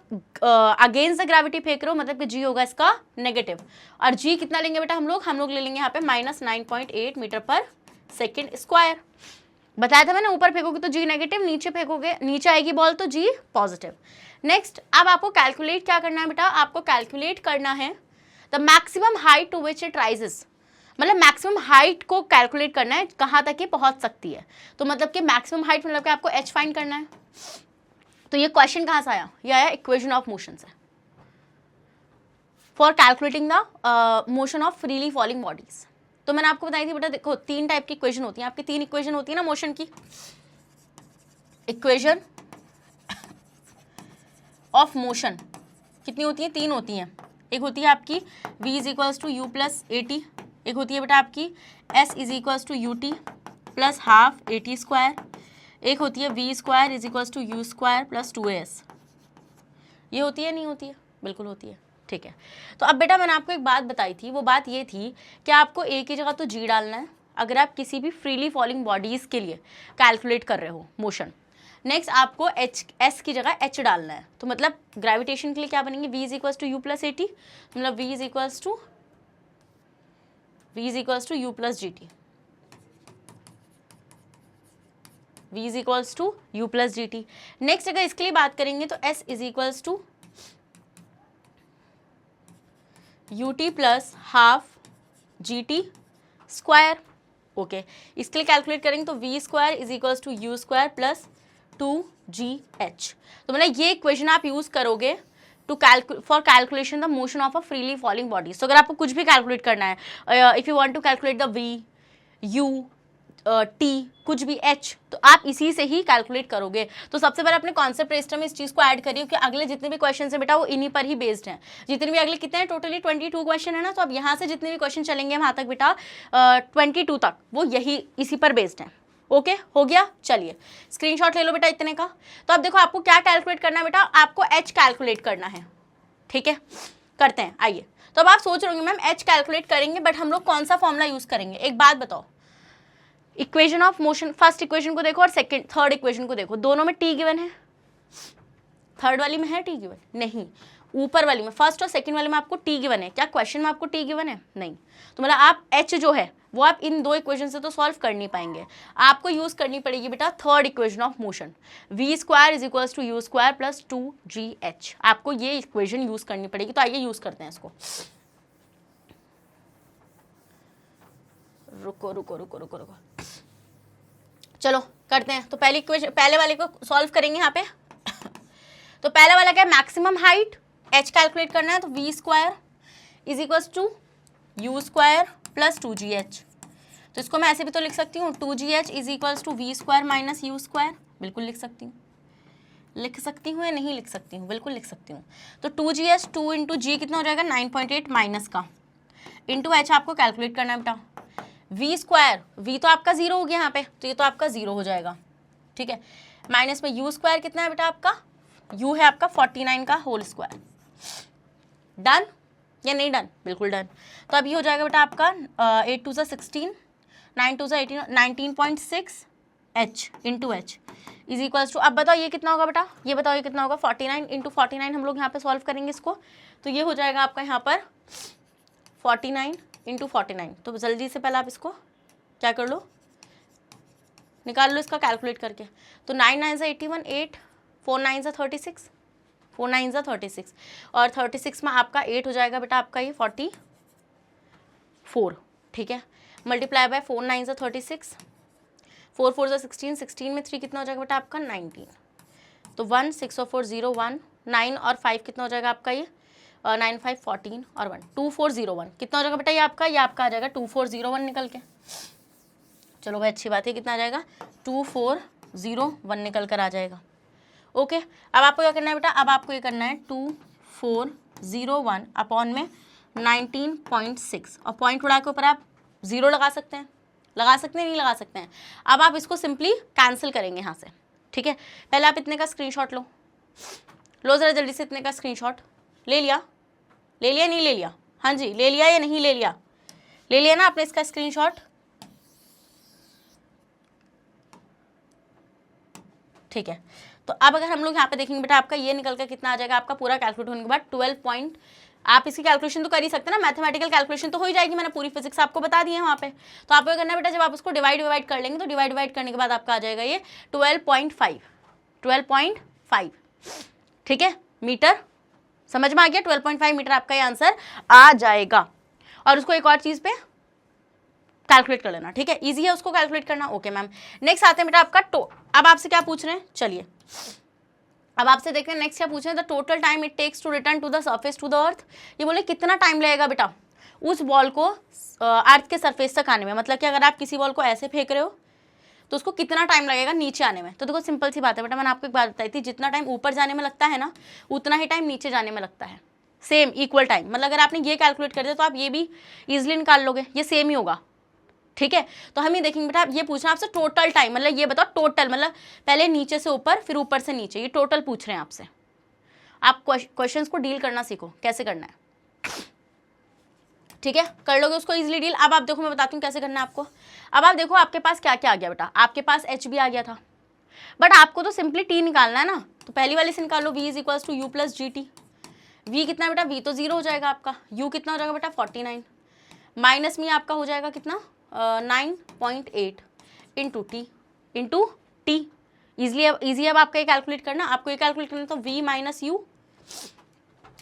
अगेंस्ट द ग्रेविटी फेंक रहे हो, मतलब कि g होगा इसका नेगेटिव, और g कितना लेंगे बेटा हम लोग ले लेंगे यहाँ पे -9.8 मीटर पर सेकेंड स्क्वायर। बताया था मैंने ऊपर फेंकोगे तो g नेगेटिव, नीचे फेंकोगे नीचे आएगी बॉल तो g पॉजिटिव। नेक्स्ट अब आपको कैलकुलेट क्या करना है बेटा, आपको कैलकुलेट करना है the maximum height to which it rises, मतलब मैक्सिमम हाइट को कैलकुलेट करना है कहाँ तक ये पहुँच सकती है। तो मतलब कि मैक्सिमम हाइट मतलब कि आपको h फाइंड करना है। तो ये क्वेश्चन कहाँ से आया, ये आया इक्वेशन ऑफ मोशन से, for calculating the motion of freely falling bodies. तो मैंने आपको बताई थी बेटा, देखो 3 टाइप की इक्वेशन होती है आपकी, 3 इक्वेशन होती है ना मोशन की। इक्वेशन ऑफ मोशन कितनी होती है, 3 होती हैं। एक होती है आपकी v = u + at, एक होती है बेटा आपकी s = ut + हाफ at², एक होती है v² = u² + 2as। ये होती है नहीं होती है, बिल्कुल होती है, ठीक है। तो अब बेटा मैंने आपको एक बात बताई थी, वो बात ये थी कि आपको a की जगह तो g डालना है अगर आप किसी भी फ्रीली फॉलिंग बॉडीज़ के लिए कैलकुलेट कर रहे हो मोशन। नेक्स्ट आपको s की जगह h डालना है, तो मतलब ग्रेविटेशन के लिए क्या बनेंगे v = u + at, मतलब v = u + gt, v = u + gt। Next अगर इसके लिए बात करेंगे तो s = ut + half gt²। Okay, इसके लिए कैलकुलेट करेंगे तो v² = u² + 2gh। तो मतलब ये इक्वेशन आप यूज करोगे for calculation the motion of a freely falling body. तो अगर आपको कुछ भी कैलकुलेट करना है, if you want to calculate the v, u, t, कुछ भी h, तो आप इसी से ही कैलकुलेट करोगे। तो सबसे पहले अपने कॉन्सेप्ट रजिस्टर में इस चीज को ऐड करिए कि अगले जितने भी क्वेश्चन है बेटा वो इन्हीं पर ही बेस्ड हैं। जितने भी अगले कितने हैं, टोटली 22 क्वेश्चन है ना, तो अब यहाँ से जितने भी क्वेश्चन चलेंगे वहां तक बेटा 22 तक वो यही इसी पर बेस्ड है। ओके हो गया, चलिए स्क्रीनशॉट ले लो बेटा इतने का। तो अब देखो आपको क्या कैलकुलेट करना है बेटा, आपको h कैलकुलेट करना है। ठीक है, करते हैं, आइए। तो अब आप सोच रहे होंगे मैम h कैलकुलेट करेंगे बट हम लोग कौन सा फॉर्मूला यूज करेंगे। एक बात बताओ, equation of motion, first equation को देखो और थर्ड इक्वेशन को देखो, दोनों में t गिवन है। थर्ड वाली में है t गिवन? नहीं। ऊपर वाली में, फर्स्ट और सेकंड वाली में आपको t गिवन है क्या? क्वेश्चन में आपको t गिवन है? नहीं। तो मतलब आप h जो है वो आप इन दो इक्वेशन से तो सॉल्व कर नहीं पाएंगे, आपको यूज करनी पड़ेगी बेटा third equation of motion, v square is equals to u square plus 2gh। आपको ये इक्वेशन यूज करनी पड़ेगी। तो आइए यूज करते हैं इसको। रुको रुको रुको रुको रुको, चलो करते हैं। तो पहली इक्वेशन, पहले वाले को सॉल्व करेंगे यहाँ पे। तो पहला वाला क्या है, मैक्सिमम हाइट h कैलकुलेट करना है। तो v square is equals to u square plus 2gh। तो इसको मैं ऐसे भी तो लिख सकती हूँ, 2gh is equals to v square minus u square. बिल्कुल लिख सकती हूँ, लिख सकती हूँ या नहीं लिख सकती हूँ? बिल्कुल लिख सकती हूँ। तो 2gh 2 इंटू जी कितना हो जाएगा 9.8 माइनस का इंटू h आपको कैलकुलेट करना है बेटा। v स्क्वायर, v तो आपका 0 हो गया यहाँ पे, तो ये तो आपका 0 हो जाएगा। ठीक है, माइनस में u स्क्वायर कितना है बेटा आपका, u है आपका 49 का होल स्क्वायर। डन या नहीं डन? बिल्कुल डन। तो अब ये हो जाएगा बेटा आपका 8 2 16, 9 2 18, 19.6 h into h is equals to, अब बताओ ये कितना होगा बेटा, ये बताओ ये कितना होगा, 49 इंटू 49 हम लोग यहाँ पे सॉल्व करेंगे इसको। तो ये हो जाएगा आपका यहाँ पर 49 इंटू 49। तो जल्दी से पहले आप इसको क्या कर लो, निकाल लो इसका कैलकुलेट करके। तो 9 9 से 81, 8 4 9 से 36, 4 9 से 36 और 36 में आपका 8 हो जाएगा बेटा आपका ये 44। ठीक है, मल्टीप्लाई बाय 4 9 से 36, 4 4 से 16, 16 में 3 कितना हो जाएगा बेटा आपका 19। तो 1 6 और 4 0 1, 9 और 5 कितना हो जाएगा आपका ये 9 5 14 और 1 2401 कितना हो जाएगा बेटा ये आपका आ जाएगा 2401 निकल के। चलो भाई अच्छी बात है, कितना आ जाएगा 2401 निकल कर आ जाएगा। ओके, अब आपको क्या करना है बेटा, अब आपको ये करना है 2401 अपॉन में 19.6 और पॉइंट उड़ा के ऊपर आप 0 लगा सकते हैं, नहीं लगा सकते हैं। अब आप इसको सिंपली कैंसिल करेंगे यहाँ से। ठीक है, पहले आप इतने का स्क्रीनशॉट लो ज़रा जल्दी से, इतने का स्क्रीनशॉट ले लिया नहीं ले लिया? हाँ जी, ले लिया या नहीं ले लिया? ले लिया ना आपने इसका स्क्रीनशॉट। ठीक है, तो अब अगर हम लोग यहाँ पे देखेंगे बेटा आपका ये निकल कर कितना आ जाएगा आपका पूरा कैलकुलेट होने के बाद 12 पॉइंट। आप इसकी कैलकुलेशन तो कर ही सकते हैं ना, मैथमेटिकल कैलकुलेशन तो हो ही जाएगी, मैंने पूरी फिजिक्स आपको बता दी है वहाँ पे। तो आपको करना है बेटा, जब आप उसको डिवाइड कर लेंगे तो डिवाइड करने के बाद आपका आ जाएगा ये 12.5। ठीक है, मीटर समझ में आ गया, 12.5 मीटर आपका ये आंसर आ जाएगा। और उसको एक और चीज पे कैलकुलेट कर लेना। ठीक है, इजी है उसको कैलकुलेट करना। ओके मैम, नेक्स्ट आते हैं बेटा आपका अब आपसे क्या पूछ रहे हैं, चलिए अब आपसे देखते हैं नेक्स्ट क्या पूछ रहे हैं, the total time it takes to return to the surface to the earth. ये बोले कितना टाइम लगेगा बेटा उस बॉल को अर्थ के सरफेस तक आने में। मतलब कि अगर आप किसी बॉल को ऐसे फेंक रहे हो तो उसको कितना टाइम लगेगा नीचे आने में। तो देखो सिंपल सी बात है बेटा, मैंने आपको एक बात बताई थी, जितना टाइम ऊपर जाने में लगता है ना उतना ही टाइम नीचे जाने में लगता है, सेम इक्वल टाइम। मतलब अगर आपने ये कैलकुलेट कर दिया तो आप ये भी इजिली निकाल लोगे, ये सेम ही होगा। ठीक है, तो हम ये देखेंगे बेटा, ये पूछना आपसे टोटल टाइम, मतलब ये बताओ टोटल, मतलब पहले नीचे से ऊपर फिर ऊपर से नीचे, ये टोटल पूछ रहे हैं आपसे। आप क्वेश्चंस को डील करना सीखो, कैसे करना है। ठीक है, कर लोगे उसको इजीली डील। अब आप देखो मैं बताती हूँ कैसे करना है आपको। अब आप देखो आपके पास क्या क्या आ गया बेटा, आपके पास h भी आ गया था, बट आपको तो सिंपली t निकालना है ना। तो पहली वाली से निकालो, v is equals to u plus g t. v कितना है बेटा, v तो 0 हो जाएगा आपका, u कितना हो जाएगा बेटा 49, माइनस में आपका हो जाएगा कितना 9.8 इंटू टी इजी। अब आपका ये कैलकुलेट करना, आपको ये कैलकुलेट करना तो v माइनस यू।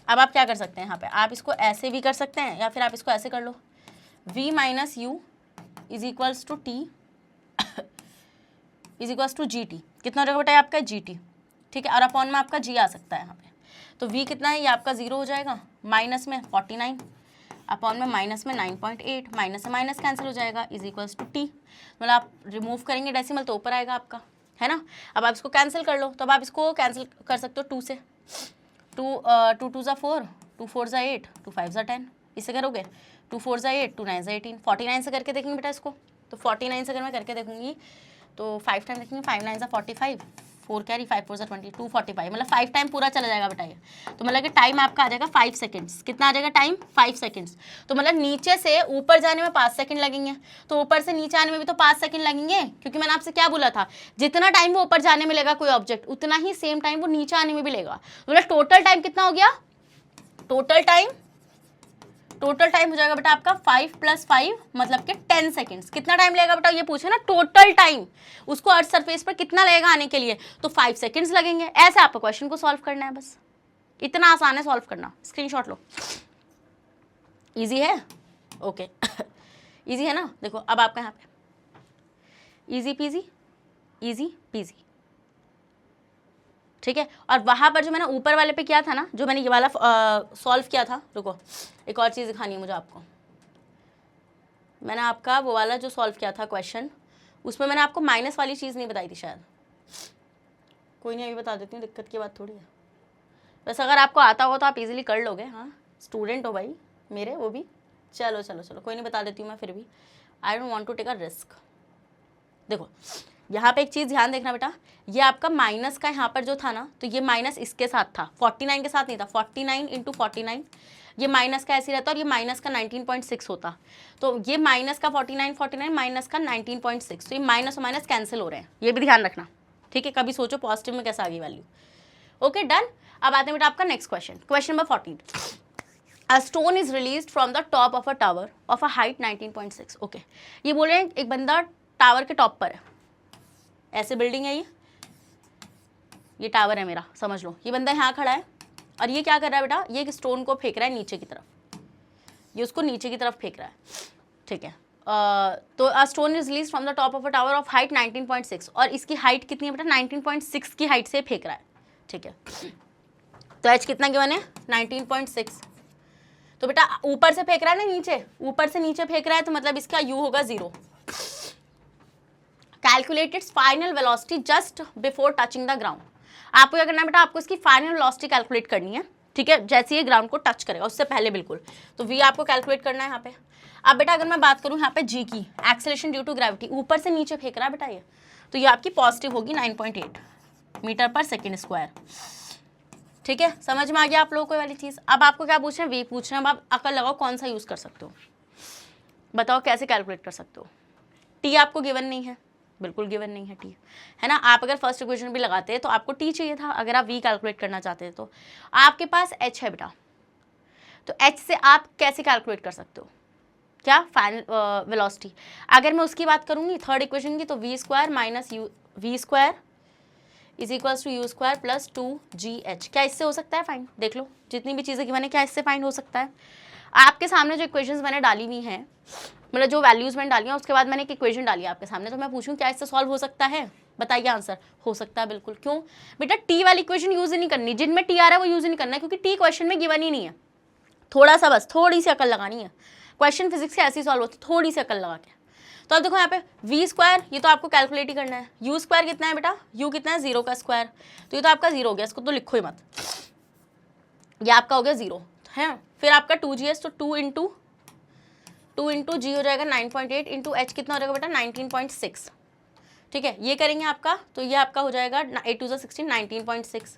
अब आप क्या कर सकते हैं यहाँ पे, आप इसको ऐसे भी कर सकते हैं या फिर आप इसको ऐसे कर लो, v minus u is equals to t is equals to g t. कितना हो जाएगा बेटा आपका GT, ठीक है, और अपॉन में आपका G आ सकता है यहाँ पे। तो V कितना है, ये आपका 0 हो जाएगा, माइनस में 49 अपॉन में माइनस में 9.8, माइनस से माइनस कैंसिल हो जाएगा, इज इक्वल्स टू T। मतलब आप रिमूव करेंगे डेसिमल तो ऊपर आएगा आपका, है ना। अब आप इसको कैंसिल कर लो, तो अब आप इसको कैंसिल कर सकते हो 2 से, 2 2 ज़ा 4, 2 4 ज़ा 8, 2 5 ज़ा 10, इससे करोगे 2 4 ज़ा 8, 2 9 ज़ा 18, 49 से करके देखेंगे बेटा इसको। तो 49 से अगर मैं करके देखूंगी तो 5 टाइम देखेंगे, 5 9 ज़ा 45, 4 कैरी, 5 4 ज़ा 20, 245, मतलब 5 टाइम पूरा चला जाएगा बेटा ये। तो मतलब कि टाइम आपका आ जाएगा 5 सेकंड्स। कितना आ जाएगा टाइम, 5 सेकंड्स। तो मतलब नीचे से ऊपर जाने में 5 सेकंड लगेंगे, तो ऊपर से नीचे आने में भी तो 5 सेकंड लगेंगे, क्योंकि मैंने आपसे क्या बोला था, जितना टाइम वो ऊपर जाने में लेगा कोई ऑब्जेक्ट, उतना ही सेम टाइम वो नीचे आने में भी लेगा। मतलब टोटल टाइम कितना हो गया, टोटल टाइम हो जाएगा बेटा आपका 5 + 5 मतलब कि 10 सेकंड्स। कितना टाइम लगेगा बेटा, ये पूछे ना टोटल टाइम, उसको अर्थ सरफेस पर कितना लगेगा आने के लिए, तो 5 सेकंड्स लगेंगे। ऐसे आपको क्वेश्चन को सॉल्व करना है, बस इतना आसान है सॉल्व करना। स्क्रीनशॉट लो, इजी है, ओके इजी है ना। देखो अब आपका यहाँ पे इजी पीजी, ठीक है। और वहाँ पर जो मैंने ऊपर वाले पे किया था ना, जो मैंने ये वाला सॉल्व किया था, रुको एक और चीज़ दिखानी है मुझे आपको। मैंने आपका वो वाला जो सॉल्व किया था क्वेश्चन, उसमें मैंने आपको माइनस वाली चीज़ नहीं बताई थी शायद, कोई नहीं अभी बता देती हूँ, दिक्कत की बात थोड़ी है। वैसे अगर आपको आता हो तो आप इजीली कर लोगे, हाँ स्टूडेंट हो भाई मेरे, वो भी चलो कोई नहीं, बता देती हूँ मैं फिर भी, I don't want to take a risk. देखो यहाँ पे एक चीज़ ध्यान देखना बेटा, ये आपका माइनस का यहाँ पर जो था ना, तो ये माइनस इसके साथ था, 49 के साथ नहीं था। 49 × 49 ये माइनस का ऐसे रहता और ये माइनस का 19.6 होता। तो ये माइनस का 49 माइनस का 19.6, तो ये माइनस और माइनस कैंसिल हो रहे हैं, ये भी ध्यान रखना, ठीक है। कभी सोचो पॉजिटिव में कैसे आ गई वैल्यू, ओके डन। अब आते हैं बेटा आपका next question, question number 14। A stone is released from the top of a tower of a height 19.6, okay. ये बोल रहे हैं एक बंदा टावर के टॉप पर है, ऐसे बिल्डिंग है ये टावर है मेरा, समझ लो। ये बंदा यहाँ खड़ा है और ये क्या कर रहा है बेटा, ये एक स्टोन को फेंक रहा है नीचे की तरफ, ये उसको नीचे की तरफ फेंक रहा है, ठीक है। तो अ stone is release from the top of a tower of height 19.6, और इसकी हाइट कितनी है बेटा, 19.6 की हाइट से फेंक रहा है, ठीक है। तो एच कितना गिवन है, 19.6। तो बेटा ऊपर से फेंक रहा है ना नीचे, ऊपर से नीचे फेंक रहा है, तो मतलब इसका यू होगा 0। Calculate its final velocity just before touching the ground. आपको क्या करना है बेटा, आपको इसकी फाइनल वेलोसिटी कैलकुलेट करनी है, ठीक है, जैसे ये ग्राउंड को टच करेगा उससे पहले बिल्कुल। तो वी आपको कैलकुलेट करना है यहाँ पे। अब बेटा अगर मैं बात करूँ यहाँ पे जी की, एक्सेलरेशन ड्यू टू ग्रेविटी, ऊपर से नीचे फेंक रहा है बेटा ये, तो ये आपकी पॉजिटिव होगी 9.8 मीटर पर सेकेंड स्क्वायर, ठीक है। समझ में आ गया आप लोगों को वाली चीज़। अब आपको क्या पूछना है, वे पूछना है। अब आप अकल लगाओ कौन सा यूज़ कर सकते हो, बताओ कैसे कैलकुलेट कर सकते हो। टी आपको गिवन नहीं है, बिल्कुल गिवन नहीं है टी, है ना। आप अगर फर्स्ट इक्वेशन भी लगाते हैं तो आपको टी चाहिए था, अगर आप वी कैलकुलेट करना चाहते हैं तो। आपके पास एच है बेटा, तो एच से आप कैसे कैलकुलेट कर सकते हो, क्या फाइनल वेलोसिटी। अगर मैं उसकी बात करूँगी थर्ड इक्वेशन की, तो v square minus u v square is equals to u square plus 2GH। क्या इससे हो सकता है फाइंड, देख लो जितनी भी चीज़ें गिवन है, क्या इससे फाइंड हो सकता है। आपके सामने जो इक्वेशंस मैंने डाली हुई हैं, मतलब जो वैल्यूज मैंने डाली हैं, उसके बाद मैंने एक इक्वेशन डाली है आपके सामने, तो मैं पूछूं क्या इससे सॉल्व हो सकता है, बताइए आंसर। हो सकता है बिल्कुल। क्यों बेटा, टी वाली इक्वेशन यूज ही नहीं करनी, जिनमें टी आ रहा है वो यूज नहीं करना है, क्योंकि टी क्वेश्चन में गिवन ही नहीं है। थोड़ा सा बस थोड़ी सी अकल लगानी है, क्वेश्चन फिजिक्स के ऐसे ही सॉल्व होती, थोड़ी सी अकल लगा के। तो अब देखो यहाँ पे वी स्क्वायर, ये तो आपको कैलकुलेट ही करना है। यू स्क्वायर कितना है बेटा, यू कितना है 0 का स्क्वायर, तो ये तो आपका 0 हो गया, इसको तो लिखो ही मत, ये आपका हो गया 0 है। फिर आपका 2GH, तो 2 इंटू जी हो जाएगा 9.8 इंटू एच कितना हो जाएगा बेटा 19.6, ठीक है। ये करेंगे आपका, तो ये आपका हो जाएगा 8 2 16 19.6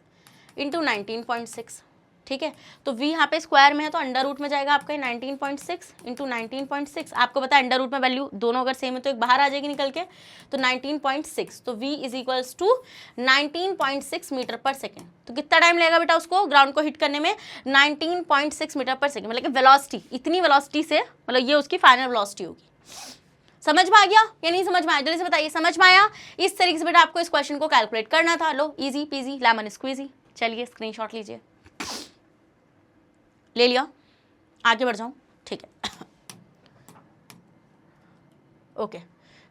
इंटू 19.6, ठीक है। तो v यहाँ पे स्क्वायर में है तो अंडर रूट में जाएगा आपका 19.6 इंटू 19.6। आपको पता है अंडर रूट में वैल्यू दोनों अगर सेम है तो एक बाहर आ जाएगी निकल के, तो 19.6। तो v is equals to 19.6 metre per second. तो कितना टाइम लगेगा बेटा उसको ग्राउंड को हिट करने में, 19.6 मीटर पर सेकेंड, मतलब कि वेलोसिटी, इतनी वेलोसिटी से, मतलब ये उसकी फाइनल वेलोसिटी होगी। समझ में आ गया या नहीं समझ में आया, जल्दी से बताइए। समझ में आया। इस तरीके से बेटा आपको इस क्वेश्चन को कैलकुलेट करना था। लो इजी पीजी लेमन स्क्वीजी। चलिए स्क्रीनशॉट लीजिए, ले लिया, आगे बढ़ जाऊं, ठीक है ओके।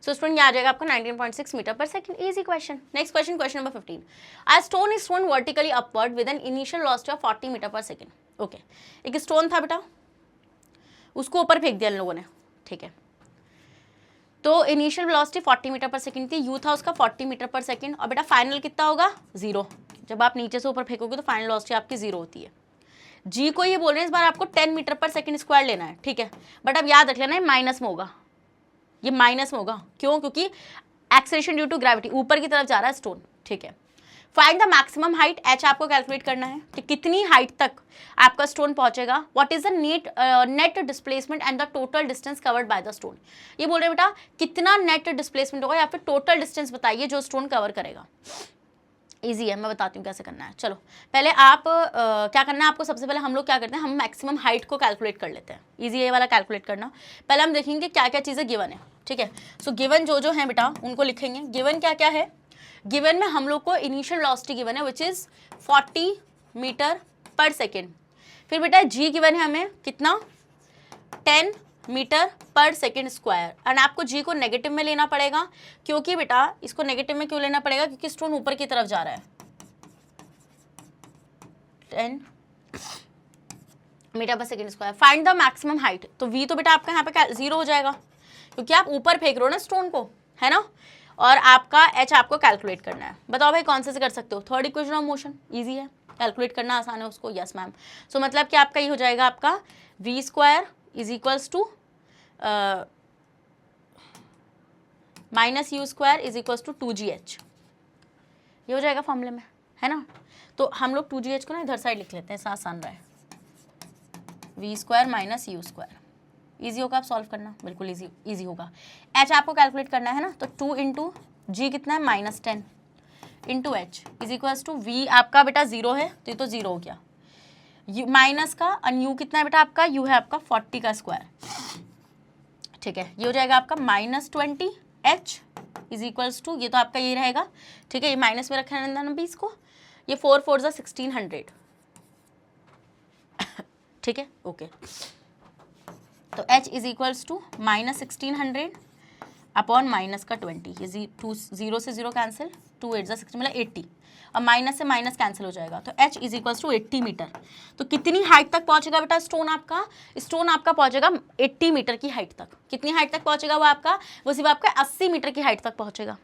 सो स्टूडेंट ये आ जाएगा आपका 19.6 metre per second. Easy question. Next question, question number 15। A stone is thrown vertically upward with an initial velocity of 40 metre per second. Okay, एक स्टोन था बेटा, उसको ऊपर फेंक दिया इन लोगों ने, ठीक है। तो initial velocity 40 metre per second थी, यू था उसका 40 मीटर पर सेकंड, और बेटा फाइनल कितना होगा 0। जब आप नीचे से ऊपर फेंकोगे तो फाइनल वेलोसिटी आपकी 0 होती है। जी को ये बोल रहे हैं इस बार आपको 10 मीटर पर सेकंड स्क्वायर लेना है, ठीक है। बट अब याद रख लेना ये माइनस में होगा, ये माइनस में होगा, क्यों? क्योंकि एक्सेलरेशन ड्यू टू ग्रेविटी, ऊपर की तरफ जा रहा है स्टोन, ठीक है। Find the maximum height, H आपको कैलकुलेट करना है कि कितनी हाइट तक आपका स्टोन पहुंचेगा। What is the net displacement and the total distance covered by the stone. ये बोल रहे हैं बेटा कितना नेट डिस्प्लेसमेंट होगा या फिर टोटल डिस्टेंस बताइए जो स्टोन कवर करेगा। इजी है, मैं बताती हूँ कैसे करना है। चलो पहले आप क्या करना है आपको, सबसे पहले हम लोग क्या करते हैं, हम मैक्सिमम हाइट को कैलकुलेट कर लेते हैं। इजी ये वाला कैलकुलेट करना। पहले हम देखेंगे क्या क्या चीज़ें गिवन है, ठीक है। सो गिवन जो है बेटा उनको लिखेंगे। गिवन क्या क्या है, गिवन में हम लोग को इनिशियल वेलोसिटी गिवन है which is 40 metre per second. फिर बेटा जी गिवन है हमें कितना, 10 metre per second square. And आपको जी को नेगेटिव में लेना पड़ेगा, क्योंकि बेटा इसको नेगेटिव में क्यों लेना पड़ेगा, क्योंकि स्टोन ऊपर की तरफ जा रहा है। 10 metre per second square. Find the maximum height, तो वी तो बेटा आपका यहाँ पे 0 हो जाएगा, क्योंकि आप ऊपर फेंक रहे हो ना स्टोन को, है ना। और आपका एच आपको कैलकुलेट करना है। बताओ भाई कौन से कर सकते हो, third equation of motion, easy है, कैलकुलेट करना आसान है उसको। Yes ma'am. सो मतलब कि आपका ये हो जाएगा आपका v square is equals to minus u square is equals to 2gh। ये हो जाएगा फॉर्मूले में, है ना। तो हम लोग 2gh को ना इधर साइड लिख लेते हैं, ऐसा आसान रहा है। V square minus u square, easy होगा आप सॉल्व करना, बिल्कुल इजी होगा। एच आपको कैलकुलेट करना है ना, तो 2 इंटू जी कितना है -10 into h is equals to v आपका बेटा 0 है, तो ये तो 0 हो गया। यू माइनस का और यू कितना है बेटा आपका, यू है आपका 40 का स्क्वायर, ठीक है। ये हो जाएगा आपका -20 एच इज इक्वल्स टू, ये तो आपका ये रहेगा, ठीक है। ये माइनस में रखा है ना 20 को, ये 4 4 जा 1600, ठीक है, ओके। तो h is equals to -1600 upon minus का 20, ये 0 से 0 कैंसिल, 2 8 जा 16 मतलब 80, और माइनस से माइनस कैंसिल हो जाएगा, तो h is equals to 80 metre. तो कितनी हाइट तक पहुंचेगा बेटा स्टोन आपका पहुंचेगा 80 मीटर की हाइट तक। कितनी हाइट तक पहुंचेगा वो सिर्फ आपका 80 मीटर की हाइट तक पहुंचेगा,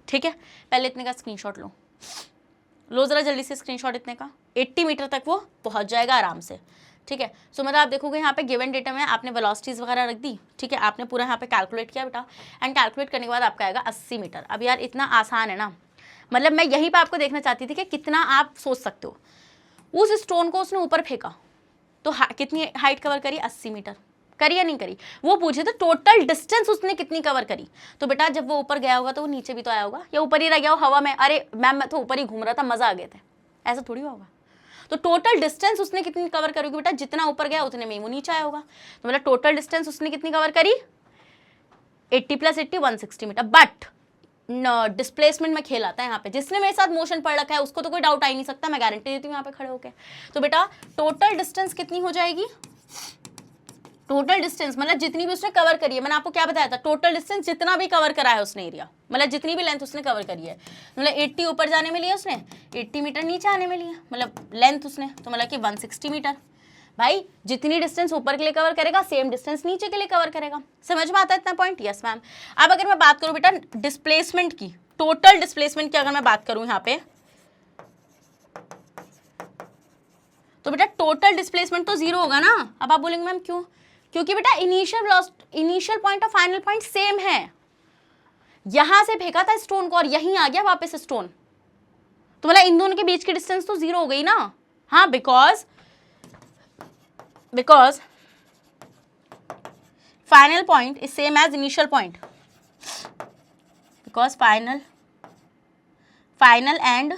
ठीक है। पहले इतने का स्क्रीनशॉट लो जरा जल्दी से स्क्रीनशॉट, इतने का 80 मीटर तक वो पहुंच जाएगा आराम से, ठीक है। सो मतलब आप देखोगे यहाँ पे गिवन डेटा में आपने वेलोसिटीज़ वगैरह रख दी, ठीक है, आपने पूरा यहाँ पे कैलकुलेट किया बेटा, एंड कैलकुलेट करने के बाद आपका आएगा 80 मीटर। अब यार इतना आसान है ना, मतलब मैं यहीं पे आपको देखना चाहती थी कि कितना आप सोच सकते हो। उस स्टोन को उसने ऊपर फेंका तो कितनी हाइट कवर करी, 80 मीटर करी या नहीं करी। वो पूछे तो टोटल डिस्टेंस उसने कितनी कवर करी, तो बेटा जब वो ऊपर गया होगा तो वो नीचे भी तो आया होगा, या ऊपर ही रह गया हो हवा में, अरे मैम मैं तो ऊपर ही घूम रहा था मजा आ गए थे, ऐसा थोड़ी होगा। तो टोटल डिस्टेंस उसने कितनी कवर करोगी बेटा, जितना ऊपर गया उतने में ही वो नीचे आया होगा। तो मतलब टोटल डिस्टेंस उसने कितनी कवर करी, 80 + 80 160 मीटर। बट डिस्प्लेसमेंट में खेल आता है यहाँ पे, जिसने मेरे साथ मोशन पढ़ रखा है उसको तो कोई डाउट आ ही नहीं सकता, मैं गारंटी देती हूँ यहाँ पे खड़े होके। तो बेटा टोटल डिस्टेंस कितनी हो जाएगी, टोटल डिस्टेंस मतलब जितनी भी उसने कवर करी है, मैंने आपको क्या बताया था, टोटल डिस्टेंस जितना भी कवर करा है उसने एरिया, मतलब जितनी भी लेंथ उसने कवर करी है, मतलब 80 ऊपर जाने में लिया उसने, 80 मीटर नीचे आने में लिया, मतलब लेंथ उसने, तो मतलब कि 160 मीटर। भाई जितनी डिस्टेंस ऊपर के लिए कवर करेगा सेम डिस्टेंस नीचे के लिए कवर करेगा। समझ में आता है इतना पॉइंट? Yes ma'am. अब अगर मैं बात करूं बेटा डिस्प्लेसमेंट की, टोटल डिस्प्लेसमेंट की अगर मैं बात करूं यहाँ पे, तो बेटा टोटल डिस्प्लेसमेंट तो 0 होगा ना। अब आप बोलेंगे मैम क्यों? क्योंकि बेटा इनिशियल पॉइंट और फाइनल पॉइंट सेम है। यहां से फेंका था स्टोन को और यहीं आ गया वापस स्टोन, तो मतलब इन दोनों के बीच की डिस्टेंस तो 0 हो गई ना। हाँ, because final point is same as initial point, because final and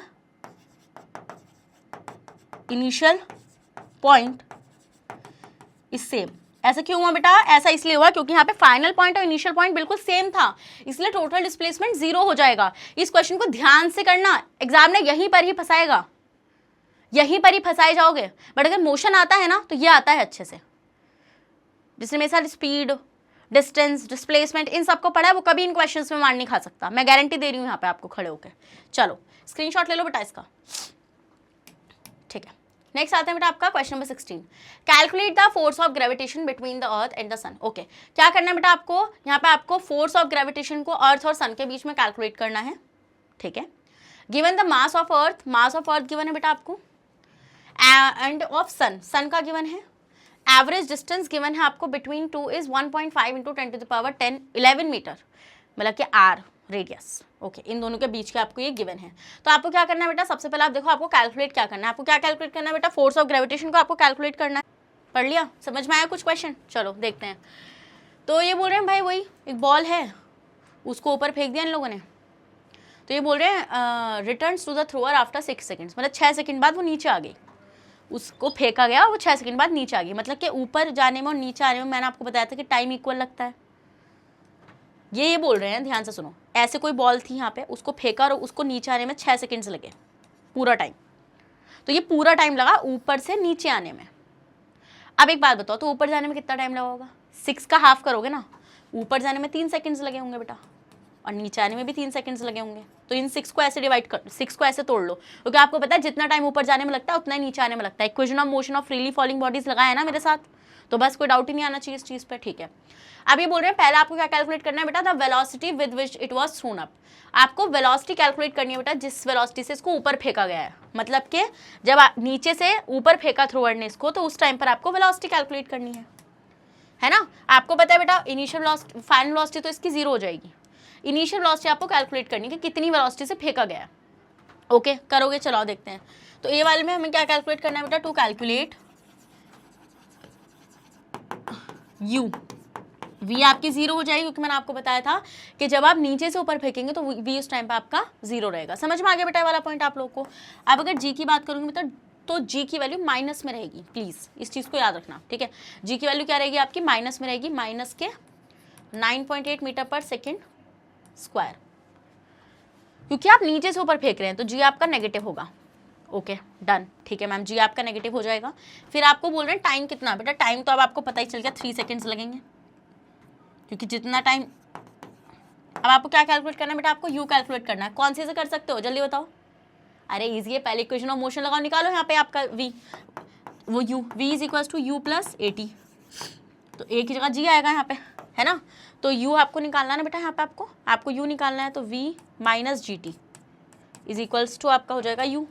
initial point is same। ऐसा क्यों हुआ बेटा? ऐसा इसलिए हुआ क्योंकि यहाँ पे फाइनल पॉइंट और इनिशियल पॉइंट बिल्कुल सेम था, इसलिए टोटल डिस्प्लेसमेंट 0 हो जाएगा। इस क्वेश्चन को ध्यान से करना, एग्जाम ने यहीं पर ही फंसाएगा, यहीं पर ही फंसाए जाओगे। बट अगर मोशन आता है ना तो ये आता है अच्छे से, जिसने मेरे साथ स्पीड, डिस्टेंस, डिस्प्लेसमेंट, इन सबको पढ़ा है, वो कभी इन क्वेश्चंस में मार नहीं खा सकता, मैं गारंटी दे रही हूँ यहाँ पे आपको खड़े होकर। चलो स्क्रीनशॉट ले लो बेटा इसका, ठीक है। नेक्स्ट आता है बेटा आपका question number 16, calculate the force of gravitation between the earth and the sun. Okay, क्या करना है बेटा आपको, यहाँ पे आपको फोर्स ऑफ ग्रेविटेशन को अर्थ और सन के बीच में कैलकुलेट करना है, ठीक है। Given the mass of earth, mass of earth given है बेटा आपको, एंड ऑफ सन, सन का गिवन है, एवरेज डिस्टेंस गिवन है आपको between two is 1.5 into 10 11 metre, मतलब कि आर रेडियस। ओके, इन दोनों के बीच के आपको ये गिवन है। तो आपको क्या करना है बेटा, सबसे पहले आप देखो आपको कैलकुलेट क्या करना है, आपको क्या कैलकुलेट करना है बेटा, फोर्स ऑफ ग्रेविटेशन को आपको कैलकुलेट करना है। पढ़ लिया, समझ में आया कुछ क्वेश्चन? चलो देखते हैं। तो ये बोल रहे हैं भाई वही एक बॉल है, उसको ऊपर फेंक दिया इन लोगों ने, तो ये बोल रहे हैं return to the thrower after 6 seconds, मतलब 6 सेकेंड बाद वो नीचे आ गई, उसको फेंका गया, वो 6 सेकंड बाद नीचे आ गई, मतलब कि ऊपर जाने में और नीचे आने में मैंने आपको बताया था कि टाइम इक्वल लगता है। ये बोल रहे हैं, ध्यान से सुनो, ऐसे कोई बॉल थी यहाँ पे, उसको फेंका और उसको नीचे आने में 6 सेकंड्स लगे, पूरा टाइम। तो ये पूरा टाइम लगा ऊपर से नीचे आने में। अब एक बात बताओ, तो ऊपर जाने में कितना टाइम लगा होगा? 6 का हाफ करोगे ना, ऊपर जाने में 3 सेकंड्स लगे होंगे बेटा, और नीचे आने में भी 3 सेकंड्स लगे होंगे। तो इन 6 को ऐसे डिवाइड कर, 6 को ऐसे तोड़ लो, क्योंकि आपको पता है जितना टाइम ऊपर जाने में लगता है उतना ही नीचे आने में लगता है। Equation of motion of freely falling bodies लगाया है ना मेरे साथ, तो बस कोई डाउट ही नहीं आना चाहिए इस चीज़ पे, ठीक है। अब ये बोल रहे हैं पहले आपको क्या कैलकुलेट करना है बेटा, the velocity with which it was thrown up. आपको वेलोसिटी कैलकुलेट करनी है बेटा जिस वेलोसिटी से इसको ऊपर फेंका गया है, मतलब कि जब नीचे से ऊपर फेंका थ्रोअर ने इसको, तो उस टाइम पर आपको वेलोसिटी कैलकुलेट करनी है ना। आपको पता है बेटा इनिशियल वेलोसिटी, फाइनल वेलोसिटी तो इसकी 0 हो जाएगी। इनिशियल वेलोसिटी आपको कैलकुलेट करनी है कि कितनी वेलोसिटी से फेंका गया है। ओके, करोगे? चलो देखते हैं। तो ए वाले में हमें क्या कैलकुलेट करना है बेटा, टू कैलकुलेट यू, वी आपकी 0 हो जाएगी, क्योंकि मैंने आपको बताया था कि जब आप नीचे से ऊपर फेंकेंगे तो वी उस टाइम पे आपका 0 रहेगा। समझ में आ गया बेटा ये वाला पॉइंट आप लोगों को? अब अगर जी की बात करूंगी बेटा, तो जी की वैल्यू माइनस में रहेगी, प्लीज़ इस चीज़ को याद रखना, ठीक है। जी की वैल्यू क्या रहेगी आपकी, माइनस में रहेगी, माइनस के 9.8 मीटर पर सेकेंड स्क्वायर, क्योंकि आप नीचे से ऊपर फेंक रहे हैं, तो जी आपका नेगेटिव होगा। ओके डन, ठीक है मैम, जी आपका नेगेटिव हो जाएगा। फिर आपको बोल रहे हैं टाइम कितना बेटा, टाइम तो अब आपको पता ही चल गया, 3 सेकेंड्स लगेंगे, क्योंकि जितना टाइम। अब आपको क्या कैलकुलेट करना है बेटा, आपको यू कैलकुलेट करना है। कौन से से कर सकते हो, जल्दी बताओ। अरे इजी है, पहले इक्वेशन ऑफ मोशन लगाओ, निकालो यहाँ पे आपका वी, वो u, v is equals to u plus 80, तो ए की जगह जी आएगा यहाँ पे, है ना। तो u आपको निकालना है ना बेटा, यहाँ पे आपको u निकालना है, तो v minus g t is equals to आपका हो जाएगा u।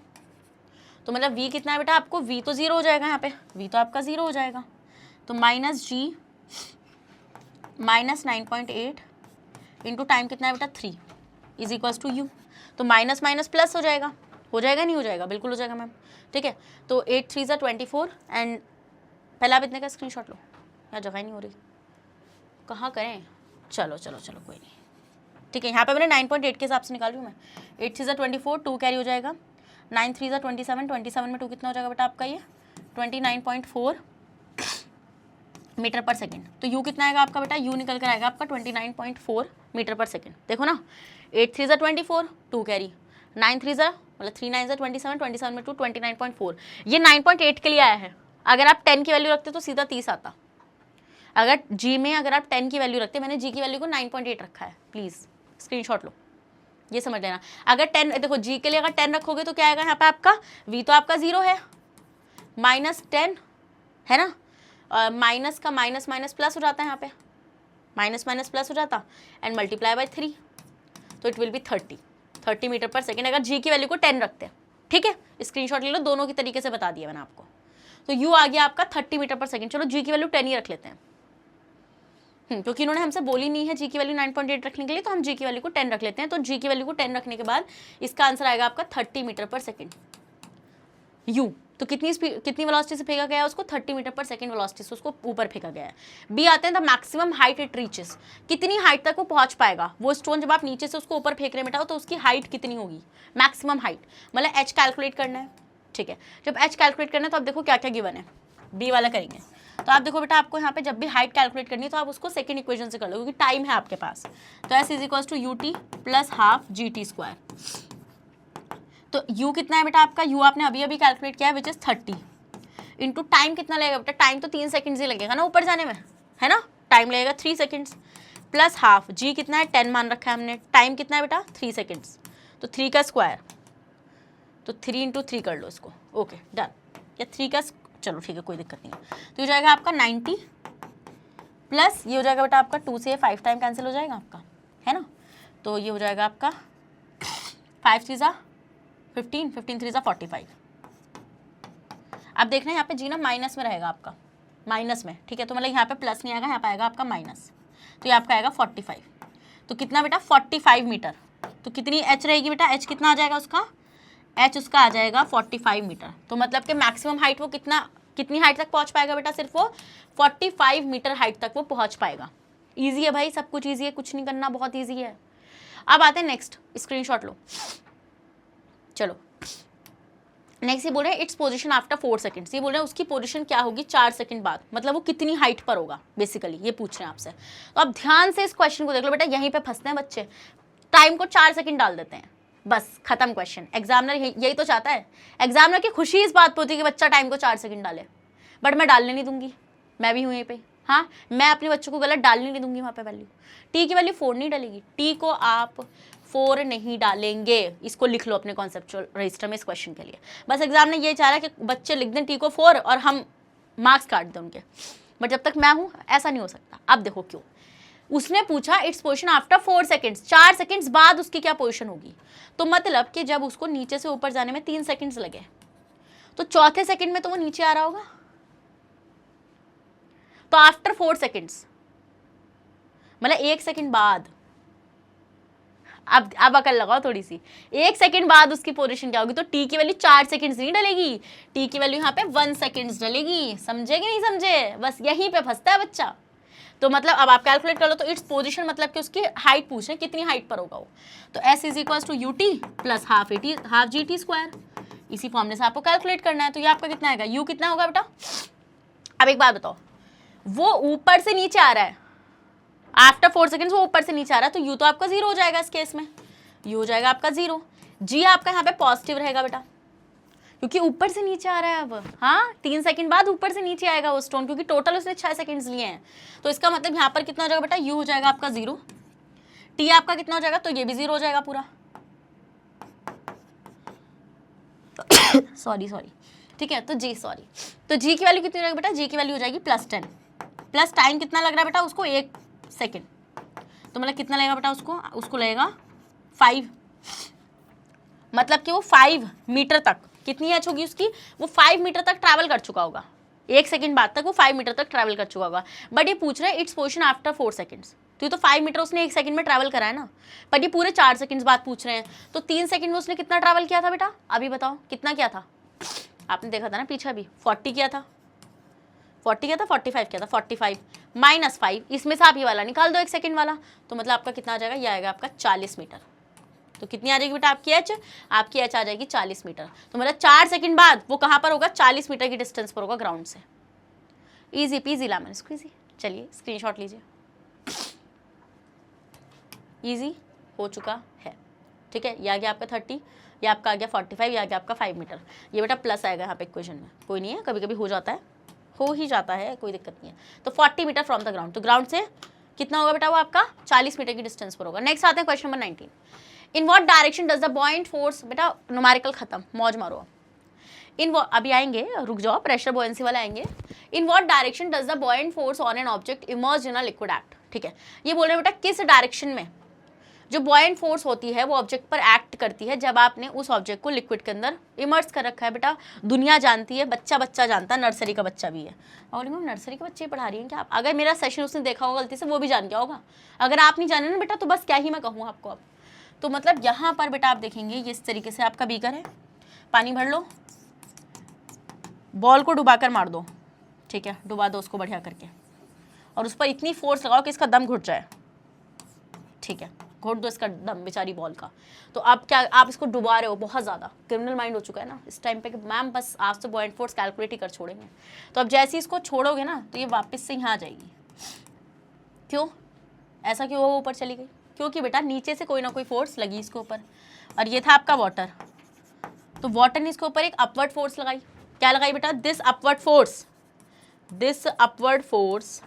तो मतलब v कितना है बेटा आपको, v तो 0 हो जाएगा यहाँ पे, v तो आपका 0 हो जाएगा, तो माइनस जी माइनस 9.8 इंटू टाइम कितना है बेटा 3 इज इक्वल्स टू u। तो माइनस माइनस प्लस हो जाएगा नहीं हो जाएगा, बिल्कुल हो जाएगा मैम, ठीक है। तो 8 3 ज़ा 24 एंड पहले आप इतने का स्क्रीनशॉट लो, यहाँ जगह ही नहीं हो रही, कहाँ करें? चलो कोई नहीं, ठीक है। यहाँ पे मैंने 9.8 के हिसाब से निकाल रही हूँ मैं। 8 3 ज़ा 24, 2 कैरी हो जाएगा, 9 3 ज़ा 27, 27 में 2 कितना हो जाएगा बेटा आपका, ये 29.4 मीटर पर सेकेंड। तो यू कितना आएगा आपका बेटा, यू निकल कर आएगा आपका 29.4 मीटर पर सेकेंड। देखो ना, 8 3 ज़ा 24, 2 कैरी, 9 3 ज़ा मतलब 3 9 ज़ा 27, 27 में 2 29.4। ये 9.8 के लिए आया है, अगर आप 10 की वैल्यू रखते तो सीधा 30 आता। अगर जी में अगर आप 10 की वैल्यू रखते, मैंने जी की वैल्यू को 9.8 रखा है, प्लीज़ स्क्रीनशॉट लो, ये समझ लेना। अगर 10 देखो जी के लिए अगर 10 रखोगे तो क्या आएगा यहाँ पे आपका, वी तो आपका 0 है, माइनस 10 है ना, माइनस का माइनस माइनस प्लस हो जाता है, यहाँ पे माइनस माइनस प्लस हो जाता एंड मल्टीप्लाई बाय 3, तो it will B 30 metre per second, अगर जी की वैल्यू को 10 रखते हैं, ठीक है। स्क्रीनशॉट ले लो, दोनों की तरीके से बता दिया मैंने आपको। तो यू आ गया आपका 30 मीटर पर सेकेंड। चलो जी की वैल्यू 10 ही रख लेते हैं, क्योंकि इन्होंने हमसे बोली नहीं है जी की वैल्यू 9.8 रखने के लिए, तो हम जी की वैल्यू को 10 रख लेते हैं। तो जी की वैल्यू को 10 रखने के बाद इसका आंसर आएगा आपका 30 मीटर पर सेकेंड यू। तो कितनी वेलोसिटी से फेंका गया है उसको, 30 मीटर पर सेकेंड वेलोसिटी से उसको ऊपर फेंका गया है। बी आते हैं the maximum height it reaches, कितनी हाइट तक वो पहुंच पाएगा वो स्टोन, जब आप नीचे से उसको ऊपर फेंक रहे बेटा, तो उसकी हाइट कितनी होगी, मैक्सिमम हाइट, मतलब एच कैलकुलेट करना है, ठीक है। जब एच कैलकुलेट करना है तो आप देखो क्या क्या गिवन है, बी वाला करेंगे। तो आप देखो बेटा, आपको यहाँ पे जब भी हाइट कैलकुलेट करनी है तो आप उसको सेकंड इक्वेशन से कर लो, क्योंकि टाइम है आपके पास। तो s is equals to u t plus half g t square. तो यू कितना है बेटा आपका, यू आपने अभी अभी कैलकुलेट किया है, विच इज 30 इंटू टाइम कितना लगेगा बेटा, टाइम तो 3 सेकंड्स ही लगेगा ना ऊपर जाने में, है ना, टाइम लगेगा 3 सेकेंड्स, प्लस हाफ, जी कितना है 10 मान रखा है हमने, टाइम कितना है बेटा 3 सेकेंड्स, तो 3 का स्क्वायर, तो 3 × 3 कर लो इसको, ओके डन, या 3 का, चलो ठीक है कोई दिक्कत नहीं है। तो ये जाएगा आपका 90 प्लस ये हो जाएगा बेटा आपका 2 से 5 टाइम कैंसिल हो जाएगा आपका, है ना, तो ये हो जाएगा आपका 5 3 × 15, 15 3 × 45। अब देखना यहाँ पे जी ना माइनस में रहेगा आपका, माइनस में, ठीक है, तो मतलब यहाँ पे प्लस नहीं आएगा, यहाँ पे आएगा आपका माइनस, तो ये आपका आएगा 45। तो कितना बेटा 45 मीटर, तो कितनी एच रहेगी बेटा, एच कितना आ जाएगा उसका, एच उसका आ जाएगा 45 मीटर। तो मतलब कि मैक्सिमम हाइट वो कितनी हाइट तक पहुँच पाएगा बेटा, सिर्फ वो 45 मीटर हाइट तक वो पहुँच पाएगा। ईजी है भाई, सब कुछ ईजी है, कुछ नहीं करना, बहुत ईजी है। अब आते हैं नेक्स्ट, स्क्रीनशॉट लो, चलो नेक्स्ट ये बोल रहे हैं इट्स पोजीशन आफ्टर 4 सेकंड्स, ये बोल रहे हैं उसकी पोजीशन क्या होगी 4 सेकंड बाद, मतलब वो कितनी हाइट पर होगा, बेसिकली ये पूछ रहे हैं आपसे। तो अब ध्यान से इस क्वेश्चन को देख लो बेटा, यहीं पे फंसते हैं बच्चे, टाइम को 4 सेकंड डाल देते हैं, बस खत्म क्वेश्चन। एग्जामिनर यही तो चाहता है, एग्जामिनर की खुशी इस बात पर होती है कि बच्चा टाइम को 4 सेकंड डाले, बट मैं डालने नहीं दूंगी, मैं भी हूँ यहीं पे, हाँ मैं अपने बच्चों को गलत डालने नहीं दूंगी वहाँ पे वैल्यू। टी की वैल्यू 4 नहीं डालेगी, टी को आप 4 नहीं डालेंगे, इसको लिख लो अपने कॉन्सेप्चुअल रजिस्टर में इस क्वेश्चन के लिए। बस एग्जाम ने ये चाह रहा है कि बच्चे लिख दें टी को 4 और हम मार्क्स काट दें उनके, बट जब तक मैं हूँ ऐसा नहीं हो सकता। अब देखो क्यों, उसने पूछा its position after 4 seconds, 4 seconds बाद उसकी क्या पोजीशन होगी, तो मतलब कि जब उसको नीचे से ऊपर जाने में 3 सेकंड्स लगे, तो चौथे सेकंड में तो वो नीचे आ रहा होगा, तो आफ्टर 4 सेकंड्स मतलब 1 सेकंड बाद। अब अकल लगाओ थोड़ी सी, 1 सेकंड बाद उसकी पोजीशन क्या होगी, तो टी की वैल्यू 4 सेकंड्स नहीं डलेगी, टी की वैल्यू यहाँ पे 1 सेकंड्स डलेगी। समझे कि नहीं समझे, बस यहीं पे फंसता है बच्चा। तो मतलब अब आप कैलकुलेट कर लो, तो इट्स पोजीशन मतलब कि उसकी हाइट पूछ रहे हैं, कितनी हाइट पर होगा वो, तो s is equal to u t plus half g t square, इसी फॉर्मूले से आपको कैलकुलेट करना है। तो ये आपका कितना आएगा, यू कितना होगा बेटा। अब एक बात बताओ, वो ऊपर से नीचे आ रहा है, आफ्टर 4 सेकंड्स वो ऊपर से नीचे आ रहा है, तो यू तो आपका 0 हो जाएगा इस केस में, यू हो जाएगा आपका 0, जी आपका यहाँ पे पॉजिटिव रहेगा बेटा, क्योंकि ऊपर से नीचे आ रहा है अब, हाँ 3 सेकंड बाद ऊपर से नीचे आएगा वो स्टोन, क्योंकि टोटल उसने 6 सेकंड्स लिए हैं। तो इसका मतलब यहाँ पर कितना हो जाएगा बेटा, यू हो जाएगा आपका 0, टी आपका कितना हो जाएगा, तो ये भी 0 हो जाएगा पूरा सॉरी ठीक है, तो जी सॉरी, तो जी की वैल्यू कितनी हो जाएगी बेटा, जी की वैल्यू हो जाएगी +10, प्लस टाइम कितना लग रहा है बेटा उसको 1 सेकेंड, तो मतलब कितना लगेगा बेटा उसको लगेगा 5, मतलब कि वो 5 मीटर तक, कितनी एच होगी उसकी, वो 5 मीटर तक ट्रैवल कर चुका होगा, 1 सेकंड बाद तक वो 5 मीटर तक ट्रैवल कर चुका होगा। बट ये पूछ रहा है इट्स पोजीशन आफ्टर 4 सेकंड्स, तो ये तो 5 मीटर उसने 1 सेकंड में ट्रैवल करा है ना, बट ये पूरे 4 सेकंड्स बाद पूछ रहे हैं, तो 3 सेकंड में उसने कितना ट्रैवल किया था बेटा, अभी बताओ कितना किया था, आपने देखा था ना पीछे अभी, 40 किया था, 45 किया था, 45 माइनस 5, इसमें से आप ये वाला निकाल दो 1 सेकंड वाला, तो मतलब आपका कितना आ जाएगा, ये आएगा आपका 40 मीटर। तो कितनी आ जाएगी बेटा आपकी एच आ जाएगी 40 मीटर। तो मतलब 4 सेकंड बाद वो कहाँ पर होगा, 40 मीटर की डिस्टेंस पर होगा ग्राउंड से। Easy peasy lemon squeezy. चलिए स्क्रीनशॉट लीजिए, इजी हो चुका है, ठीक है। ये आ गया आपका 30, ये आपका आ गया 45, ये आ गया आपका 5 मीटर। ये बेटा प्लस आएगा यहाँ पे इक्वेशन में, कोई नहीं है, कभी कभी हो जाता है, हो ही जाता है, कोई दिक्कत नहीं है। तो 40 मीटर फ्रॉम द ग्राउंड, तो ग्राउंड से कितना होगा बेटा, वो आपका 40 मीटर की डिस्टेंस पर होगा। नेक्स्ट आते हैं question number 19, in what direction does the buoyant force, बेटा न्यूमेरिकल खत्म, मौज मारो। अभी आएंगे, रुक जाओ, प्रेशर बॉयंसी वाला आएंगे। In what direction does the buoyant force on an object emerge in a liquid act, ठीक है। ये बोल रहे हैं बेटा किस डायरेक्शन में जो बॉयंट फोर्स होती है वो ऑब्जेक्ट पर एक्ट करती है जब आपने उस ऑब्जेक्ट को लिक्विड के अंदर इमर्स कर रखा है। बेटा दुनिया जानती है, बच्चा जानता है, नर्सरी का बच्चा भी है। और नर्सरी के बच्चे पढ़ा रही हैं क्या आप? अगर मेरा सेशन उसने देखा होगा गलती से, वो भी जान गया होगा। अगर आप नहीं जाने ना बेटा, तो बस क्या ही मैं कहूँ आपको। अब तो मतलब यहाँ पर बेटा आप देखेंगे, ये इस तरीके से आपका बीकर है, पानी भर लो, बॉल को डुबा कर मार दो, ठीक है, डुबा दो उसको बढ़िया करके, और उस पर इतनी फोर्स लगाओ कि इसका दम घुट जाए, ठीक है, घोट दो इसका दम बेचारी बॉल का। तो अब क्या आप इसको डुबा रहे हो, बहुत ज़्यादा क्रिमिनल माइंड हो चुका है ना इस टाइम पे कि मैम बस आज तो बॉयंट फोर्स कैलकुलेट ही कर छोड़ेंगे। तो अब जैसे ही इसको छोड़ोगे ना, तो ये वापस से यहाँ आ जाएगी। क्यों ऐसा क्यों वो ऊपर चली गई? क्योंकि बेटा नीचे से कोई ना कोई फोर्स लगी इसके ऊपर, और ये था आपका वाटर, तो वाटर ने इसके ऊपर एक अपवर्ड फोर्स लगाई। क्या लगाई बेटा? This upward force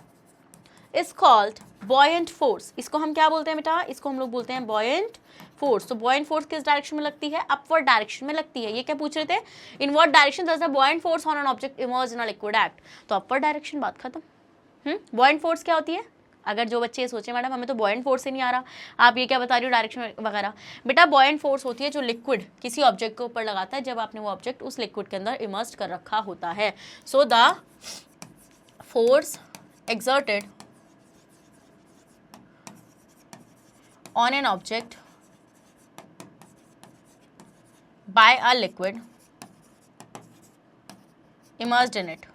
is called buoyant force. इसको हम क्या बोलते हैं बेटा, इसको हम लोग बोलते हैं बॉयंट फोर्स। तो बॉयंट फोर्स किस डायरेक्शन में लगती है, अपवर्ड डायरेक्शन में लगती है। ये क्या पूछ रहे थे, in what direction does the buoyant force on an object emerge in a liquid act. तो अपवर्ड डायरेक्शन, बात खत्म। बॉयंट फोर्स क्या होती है, अगर जो बच्चे ये सोचे मैडम हमें तो बॉयंट फोर्स से नहीं आ रहा, आप ये क्या बता रही हो डायरेक्शन वगैरह, बेटा बॉयंट फोर्स होती है जो लिक्विड किसी ऑब्जेक्ट के ऊपर लगाता है जब आपने वो ऑब्जेक्ट उस लिक्विड के अंदर इमर्ज कर रखा होता है। So the force exerted on an object by a liquid immersed in it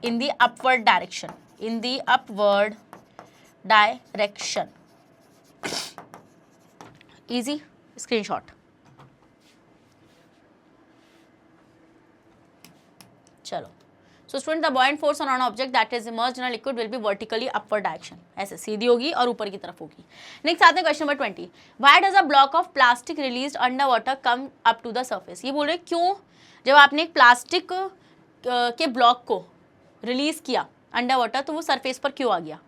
in the upward direction, in the upward direction. Easy screenshot. चलो, so student the buoyant force on an object that is emerged in a liquid will be vertically upward direction, ऐसे सीधी होगी और ऊपर की तरफ होगी। Next आते हैं question number 20, why does a block of plastic released under water come up to the surface. ये बोल रहे क्यों जब आपने एक प्लास्टिक के ब्लॉक को रिलीज किया अंडर वाटर तो वो सरफेस पर क्यों आ गया,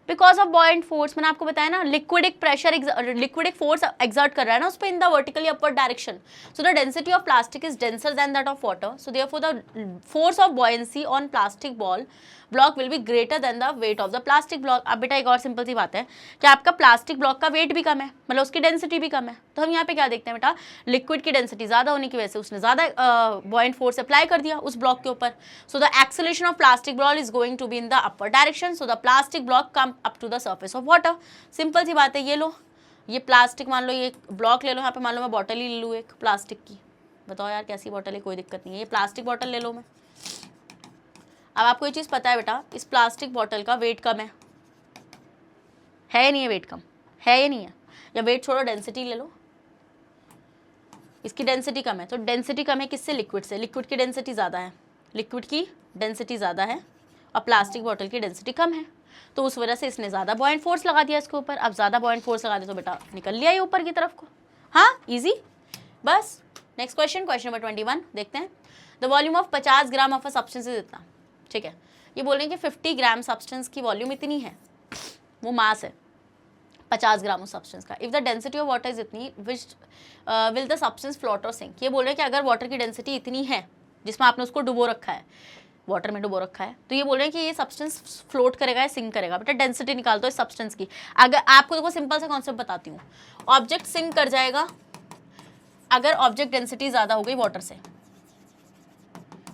बिकॉज ऑफ बॉयंट फोर्स। मैंने आपको बताया ना, लिक्विड एक प्रेशर, लिक्विड एक फोर्स एक्सर्ट कर रहा है ना उस पर in the vertically upward direction. So the density of plastic is denser then that of water, so therefore the force of buoyancy on plastic ball block will be greater than the weight of the plastic block. अब बेटा एक और simple सी बात है कि आपका plastic block का वेट भी कम है, मतलब उसकी डेंसिटी भी कम है। तो हम यहाँ पे क्या देखते हैं बेटा, लिक्विड की डेंसिटी ज़्यादा होने की वजह से उसने ज़्यादा बॉयंट फोर्स अप्लाई कर दिया उस ब्लॉक के ऊपर। So the acceleration of plastic ball is going to be in the upper direction, so the plastic block come up to the surface of water. Simple सी बात है, ये लो, ये प्लास्टिक मान लो, ये ब्लॉक ले लो, यहाँ पे मान लो मैं बॉटल ही ले लूँ एक प्लास्टिक की, बताओ यार कैसी बॉटल है, कोई दिक्कत नहीं है, ये प्लास्टिक बॉटल ले लो मैं। अब आपको ये चीज़ पता है बेटा, इस प्लास्टिक बॉटल का वेट कम है या नहीं है, वेट कम है या नहीं है, या वेट छोड़ो डेंसिटी ले लो, इसकी डेंसिटी कम है। तो डेंसिटी कम है किससे, लिक्विड से, लिक्विड की डेंसिटी ज़्यादा है, लिक्विड की डेंसिटी ज़्यादा है और प्लास्टिक बॉटल की डेंसिटी कम है, तो उस वजह से इसने ज़्यादा बॉयंट फोर्स लगा दिया इसके ऊपर। अब ज़्यादा बॉयंट फोर्स लगा दिया तो बेटा निकल लिया ये ऊपर की तरफ को। हाँ ईजी, बस। नेक्स्ट क्वेश्चन, क्वेश्चन नंबर 21 देखते हैं। The volume of 50 gram of a substance is इतना, ठीक है। ये बोल रहे हैं कि 50 ग्राम सब्सटेंस की वॉल्यूम इतनी है, वो मास है 50 ग्राम उस सब्सटेंस का। If the density of water is इतनी which will the substance float और सिंक। ये बोल रहे हैं कि अगर वाटर की डेंसिटी इतनी है जिसमें आपने उसको डुबो रखा है, वाटर में डुबो रखा है, तो ये बोल रहे हैं कि ये सब्सटेंस फ्लोट करेगा या सिंक करेगा। बेटा डेंसिटी निकाल दो इस सब्सटेंस की। अगर आपको देखो सिंपल सा कॉन्सेप्ट बताती हूँ, ऑब्जेक्ट सिंक कर जाएगा अगर ऑब्जेक्ट डेंसिटी ज़्यादा हो गई वाटर से।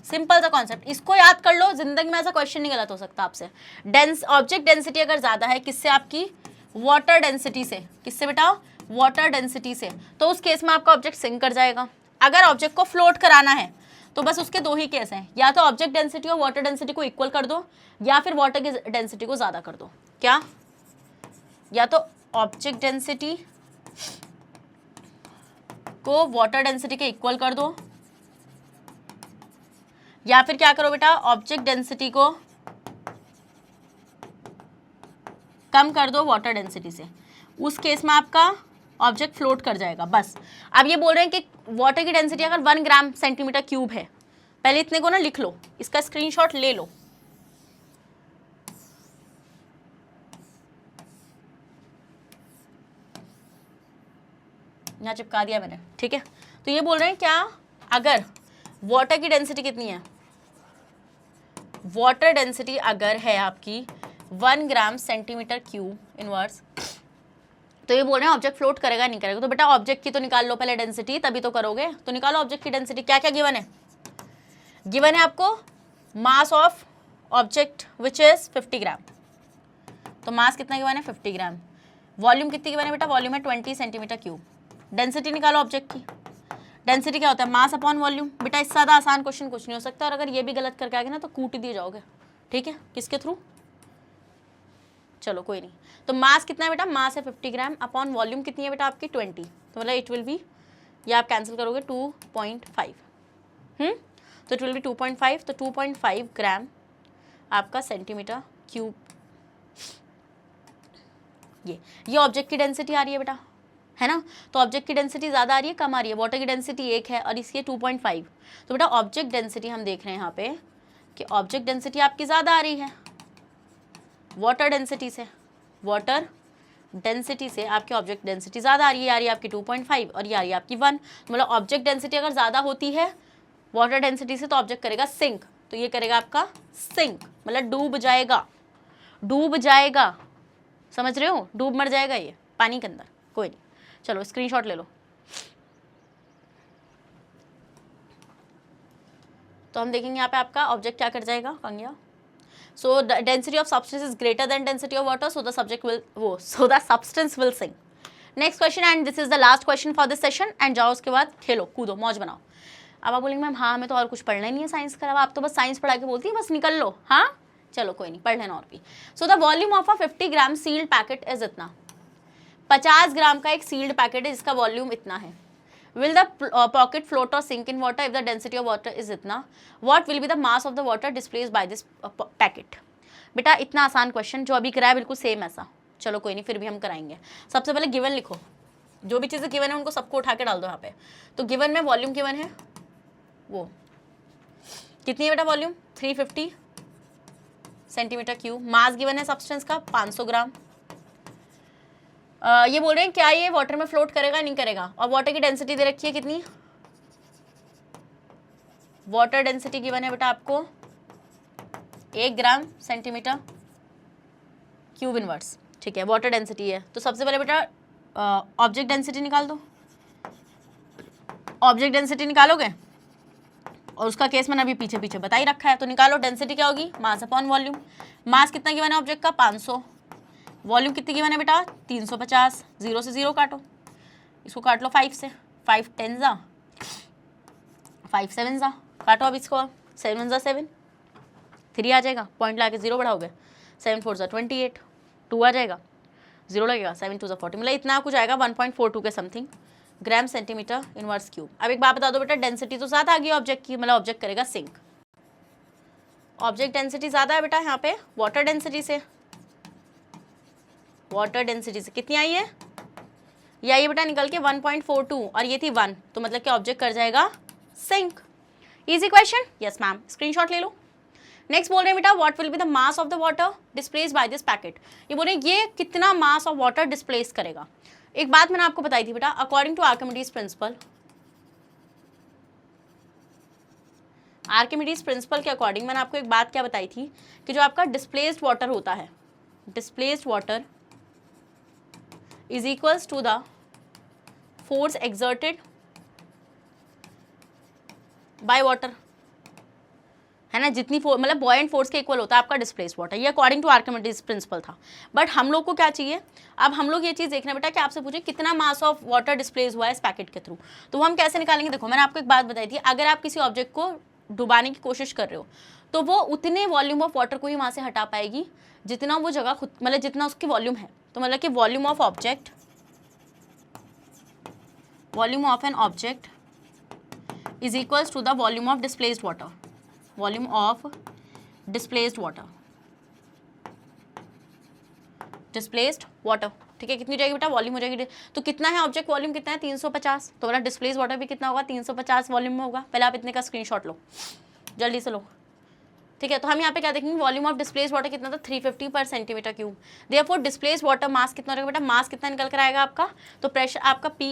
सिंपल सा कॉन्सेप्ट, इसको याद कर लो, जिंदगी में ऐसा क्वेश्चन नहीं गलत हो सकता आपसे। ऑब्जेक्ट डेंसिटी अगर ज़्यादा है किससे, आपकी वाटर डेंसिटी से, किससे बेटा, वाटर डेंसिटी से, तो उस केस में आपका ऑब्जेक्ट सिंक कर जाएगा। अगर ऑब्जेक्ट को फ्लोट कराना है तो बस उसके दो ही केस हैं, या तो ऑब्जेक्ट डेंसिटी और वाटर डेंसिटी को इक्वल कर दो, या फिर वाटर की डेंसिटी को ज़्यादा कर दो। क्या, या तो ऑब्जेक्ट डेंसिटी को वाटर डेंसिटी के इक्वल कर दो, या फिर क्या करो बेटा, ऑब्जेक्ट डेंसिटी को कम कर दो वाटर डेंसिटी से। उस केस में आपका ऑब्जेक्ट फ्लोट कर जाएगा, बस। अब ये बोल रहे हैं कि वाटर की डेंसिटी अगर 1 ग्राम सेंटीमीटर क्यूब है, पहले इतने को ना लिख लो, इसका स्क्रीनशॉट ले लो। यहाँ चिपका दिया मैंने, ठीक है। तो ये बोल रहे हैं क्या, अगर वाटर की डेंसिटी कितनी है, वाटर डेंसिटी अगर है आपकी 1 ग्राम सेंटीमीटर क्यूब इनवर्स, तो ये बोल रहे हैं ऑब्जेक्ट फ्लोट करेगा नहीं करेगा। तो बेटा ऑब्जेक्ट की तो निकाल लो पहले डेंसिटी, तभी तो करोगे। तो निकालो ऑब्जेक्ट की डेंसिटी। क्या क्या गिवन है, गिवन है आपको mass of object which is 50 ग्राम, तो मास कितना गिवन है 50 ग्राम। वॉल्यूम कितनी गिवन है बेटा, वॉल्यूम है 20 सेंटीमीटर क्यूब। डेंसिटी निकालो ऑब्जेक्ट की, डेंसिटी क्या होता है, मास अपॉन वॉल्यूम। बेटा इससे ज़्यादा आसान क्वेश्चन कुछ नहीं हो सकता, और अगर ये भी गलत करके आगे ना तो कूट दिए जाओगे, ठीक है। किसके थ्रू, चलो कोई नहीं। तो मास कितना है बेटा, मास है 50 ग्राम, अपॉन वॉल्यूम कितनी है बेटा आपकी 20, तो मतलब इट विल बी, ये आप कैंसिल करोगे 2.5, तो इट विल बी 2.5, तो 2.5 ग्राम आपका सेंटीमीटर क्यूब। ये ऑब्जेक्ट की डेंसिटी आ रही है बेटा, है ना। तो ऑब्जेक्ट की डेंसिटी ज़्यादा आ रही है कम आ रही है, वाटर की डेंसिटी 1 है और इसकी 2.5, तो बेटा ऑब्जेक्ट डेंसिटी हम देख रहे हैं यहाँ पे कि ऑब्जेक्ट डेंसिटी आपकी ज़्यादा आ रही है वाटर डेंसिटी से, वाटर डेंसिटी से आपकी ऑब्जेक्ट डेंसिटी ज़्यादा आ रही है, आ रही है आपकी 2.5 और ये आ रही है आपकी 1। मतलब ऑब्जेक्ट डेंसिटी अगर ज़्यादा होती है वाटर डेंसिटी से तो ऑब्जेक्ट करेगा सिंक, तो ये करेगा आपका सिंक, मतलब डूब जाएगा, डूब जाएगा, समझ रहे हो, डूब मर जाएगा ये पानी के अंदर। कोई नहीं, चलो स्क्रीनशॉट ले लो। तो हम देखेंगे यहाँ पे आपका ऑब्जेक्ट क्या कर जाएगा, कंगिया। So the density of substance is greater than density of water, so the subject will so the substance will sink. Next question and this is the last question for this session and जाओ उसके बाद खेलो कूदो मौज बनाओ। अब आप बोलेंगे ma'am हाँ हमें तो और कुछ पढ़ना ही नहीं है साइंस का, आप तो बस साइंस पढ़ा के बोलती है बस निकल लो। हाँ चलो कोई नहीं, पढ़ लेना और भी। So the volume of a 50 gram sealed packet is इतना, 50 ग्राम का एक सील्ड पैकेट है जिसका वॉल्यूम इतना है। Will the pocket float or sink in water if the density of water is इतना? What will be the mass of the water displaced by this packet? बेटा इतना आसान क्वेश्चन जो अभी कराया बिल्कुल सेम ऐसा। चलो कोई नहीं, फिर भी हम कराएंगे। सबसे पहले गिवन लिखो, जो भी चीज़ें गिवन है उनको सबको उठा के डाल दो यहाँ पे। तो गिवन में वॉल्यूम गिवन है, वो कितनी है बेटा volume, 350 centimetre cube. Mass given है सब्सटेंस का 500 ग्राम। ये बोल रहे हैं क्या ये वाटर में फ्लोट करेगा नहीं करेगा, और वाटर की डेंसिटी दे रखी है कितनी, वाटर डेंसिटी गिवन है बेटा आपको 1 ग्राम सेंटीमीटर क्यूब इनवर्स। ठीक है, वाटर डेंसिटी है। तो सबसे पहले बेटा ऑब्जेक्ट डेंसिटी निकाल दो। ऑब्जेक्ट डेंसिटी निकालोगे, और उसका केस मैंने अभी पीछे पीछे बता ही रखा है। तो निकालो, डेंसिटी क्या होगी, मास अपॉन वॉल्यूम। मास कितना गिवन है ऑब्जेक्ट का, 500। वॉल्यूम कितनी गिवन है बेटा, 350। 0 से 0 काटो, इसको काट लो 5 से, 5 10 जा, 5 7 जा, काटो अब इसको, 7 जा 7, 3 आ जाएगा, पॉइंट ला के 0 बढ़ाओगे, 7 4 जा 28, 2 आ जाएगा, 0 लगेगा, 7 2 जा 40, मतलब इतना कुछ आएगा 1.42 के something gram centimetre inverse cube. अब एक बात बता दो बेटा, डेंसिटी तो ज़्यादा आ गई ऑब्जेक्ट की, मतलब ऑब्जेक्ट करेगा सिंक। ऑब्जेक्ट डेंसिटी ज़्यादा है बेटा यहाँ पे वाटर डेंसिटी से, वाटर डेंसिटी से कितनी आई है, ये आई बेटा निकल के 1.42 और ये थी 1, तो मतलब कि ऑब्जेक्ट कर जाएगा sink. Easy question, yes ma'am, screenshot ले लो। नेक्स्ट बोल रहे हैं बेटा what will be the mass of the water displace by this packet. ये बोल रहे हैं ये कितना मास ऑफ वाटर डिस्प्लेस करेगा। एक बात मैंने आपको बताई थी बेटा, according to Archimedes principle, Archimedes principle के अकॉर्डिंग मैंने आपको एक बात क्या बताई थी कि जो आपका डिस्प्लेस्ड वाटर होता है, displaced water is equals to the force exerted by water, है ना, जितनी मतलब बॉयंट फोर्स के इक्वल होता है आपका डिस्प्लेस्ड वाटर। ये अकॉर्डिंग टू आर्किमिडीज प्रिंसिपल था। बट हम लोग को क्या चाहिए, अब हम लोग ये चीज़ देखना बेटा कि आपसे पूछे कितना मास ऑफ वाटर डिस्प्लेस हुआ है इस पैकेट के थ्रू, तो वो हम कैसे निकालेंगे। देखो मैंने आपको एक बात बताई थी, अगर आप किसी ऑब्जेक्ट को डुबाने की कोशिश कर रहे हो तो वो उतने वॉल्यूम ऑफ वाटर को ही वहाँ से हटा पाएगी जितना वो जगह खुद, मतलब जितना उसकी वॉल्यूम है। तो मतलब कि volume of object, volume of an object is equals to the volume of displaced water, volume of displaced water, displaced water. ठीक है, कितनी हो जाएगी बेटा, वॉल्यूम हो जाएगी। तो कितना है ऑब्जेक्ट वॉल्यूम, कितना है 350, तो मतलब डिस्प्लेस्ड वाटर भी कितना होगा 350 वॉल्यूम में होगा। पहले आप इतने का स्क्रीनशॉट लो, जल्दी से लो। ठीक है, तो हम यहाँ पे क्या देखेंगे, वॉल्यूम ऑफ डिस्प्लेस्ड वाटर कितना था 350 पर centimetre cube. Therefore displaced water mass कितना रहेगा बेटा, मास कितना निकल कर आएगा आपका, तो प्रेशर आपका P,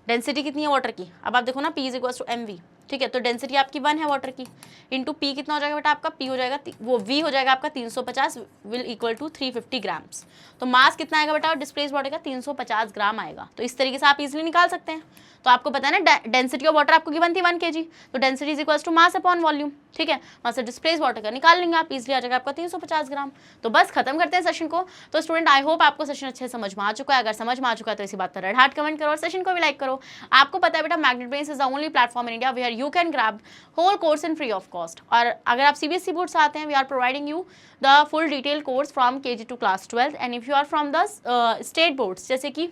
डेंसिटी कितनी है वाटर की, अब आप देखो ना P is equal to mv। ठीक है, तो डेंसिटी आपकी 1 है वाटर की, इंटू P कितना हो जाएगा बेटा आपका, P हो जाएगा वो V हो जाएगा आपका 350 विल इक्वल टू 350 ग्राम्स। तो मास कितना आएगा बेटा डिस्प्लेस्ड वाटर का 350 ग्राम आएगा। तो इस तरीके से आप इजीली निकाल सकते हैं। तो आपको पता है ना डेंसिटी ऑफ वाटर आपको गिवन थी 1 kg, तो density is equal to mass upon volume. ठीक है, वहाँ से डिस्प्लेस्ड वाटर का निकाल लेंगे आप, इजीली आ जाएगा आपका 350 ग्राम। तो बस खत्म करते हैं सेशन को। तो स्टूडेंट आई होप आपको सेशन अच्छे समझ में आ चुका है। अगर समझ में आ चुका है तो इसी बात पर रेड हार्ट कमेंट करो और सेशन को भी लाइक करो। आपको पता है बेटा Magnet Brains is the only platform in India where you can grab whole course in free of cost. और अगर आप CBSE बोर्ड से आते हैं, we are providing you the full detail course from KG to class 12। And if you are from the state boards जैसे कि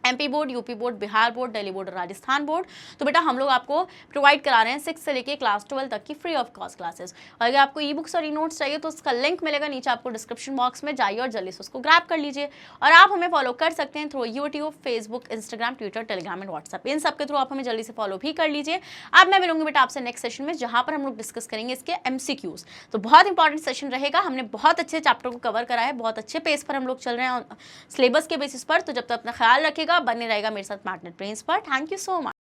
MP board, UP board, Bihar board, Delhi board और Rajasthan board. तो बेटा हम लोग आपको प्रोवाइड करा रहे हैं 6 से लेके क्लास 12 तक की फ्री ऑफ कॉस्ट क्लासेस। और अगर आपको ई बुक्स और ई नोट्स चाहिए तो उसका लिंक मिलेगा नीचे आपको डिस्क्रिप्शन बॉक्स में, जाइए और जल्दी से उसको ग्रैब कर लीजिए। और आप हमें फॉलो कर सकते हैं through YouTube, Facebook, Instagram, Twitter, Telegram and WhatsApp. इन सब के थ्रू आप हमें जल्दी से फॉलो भी कर लीजिए। अब मैं मिलूंगी बेटा आपसे नेक्स्ट सेशन में, जहां पर हम लोग डिस्कस करेंगे इसके MCQs। तो बहुत इंपॉर्टेंट सेशन रहेगा। हमने बहुत अच्छे चैप्टर को कवर करा है, बहुत अच्छे पेस पर हम लोग चल रहे हैं सिलेबस के बेसिस पर। तो जब तक अपना ख्याल रखेगा, बने रहेगा मेरे साथ मैग्नेट ब्रेन्स पर। Thank you so much.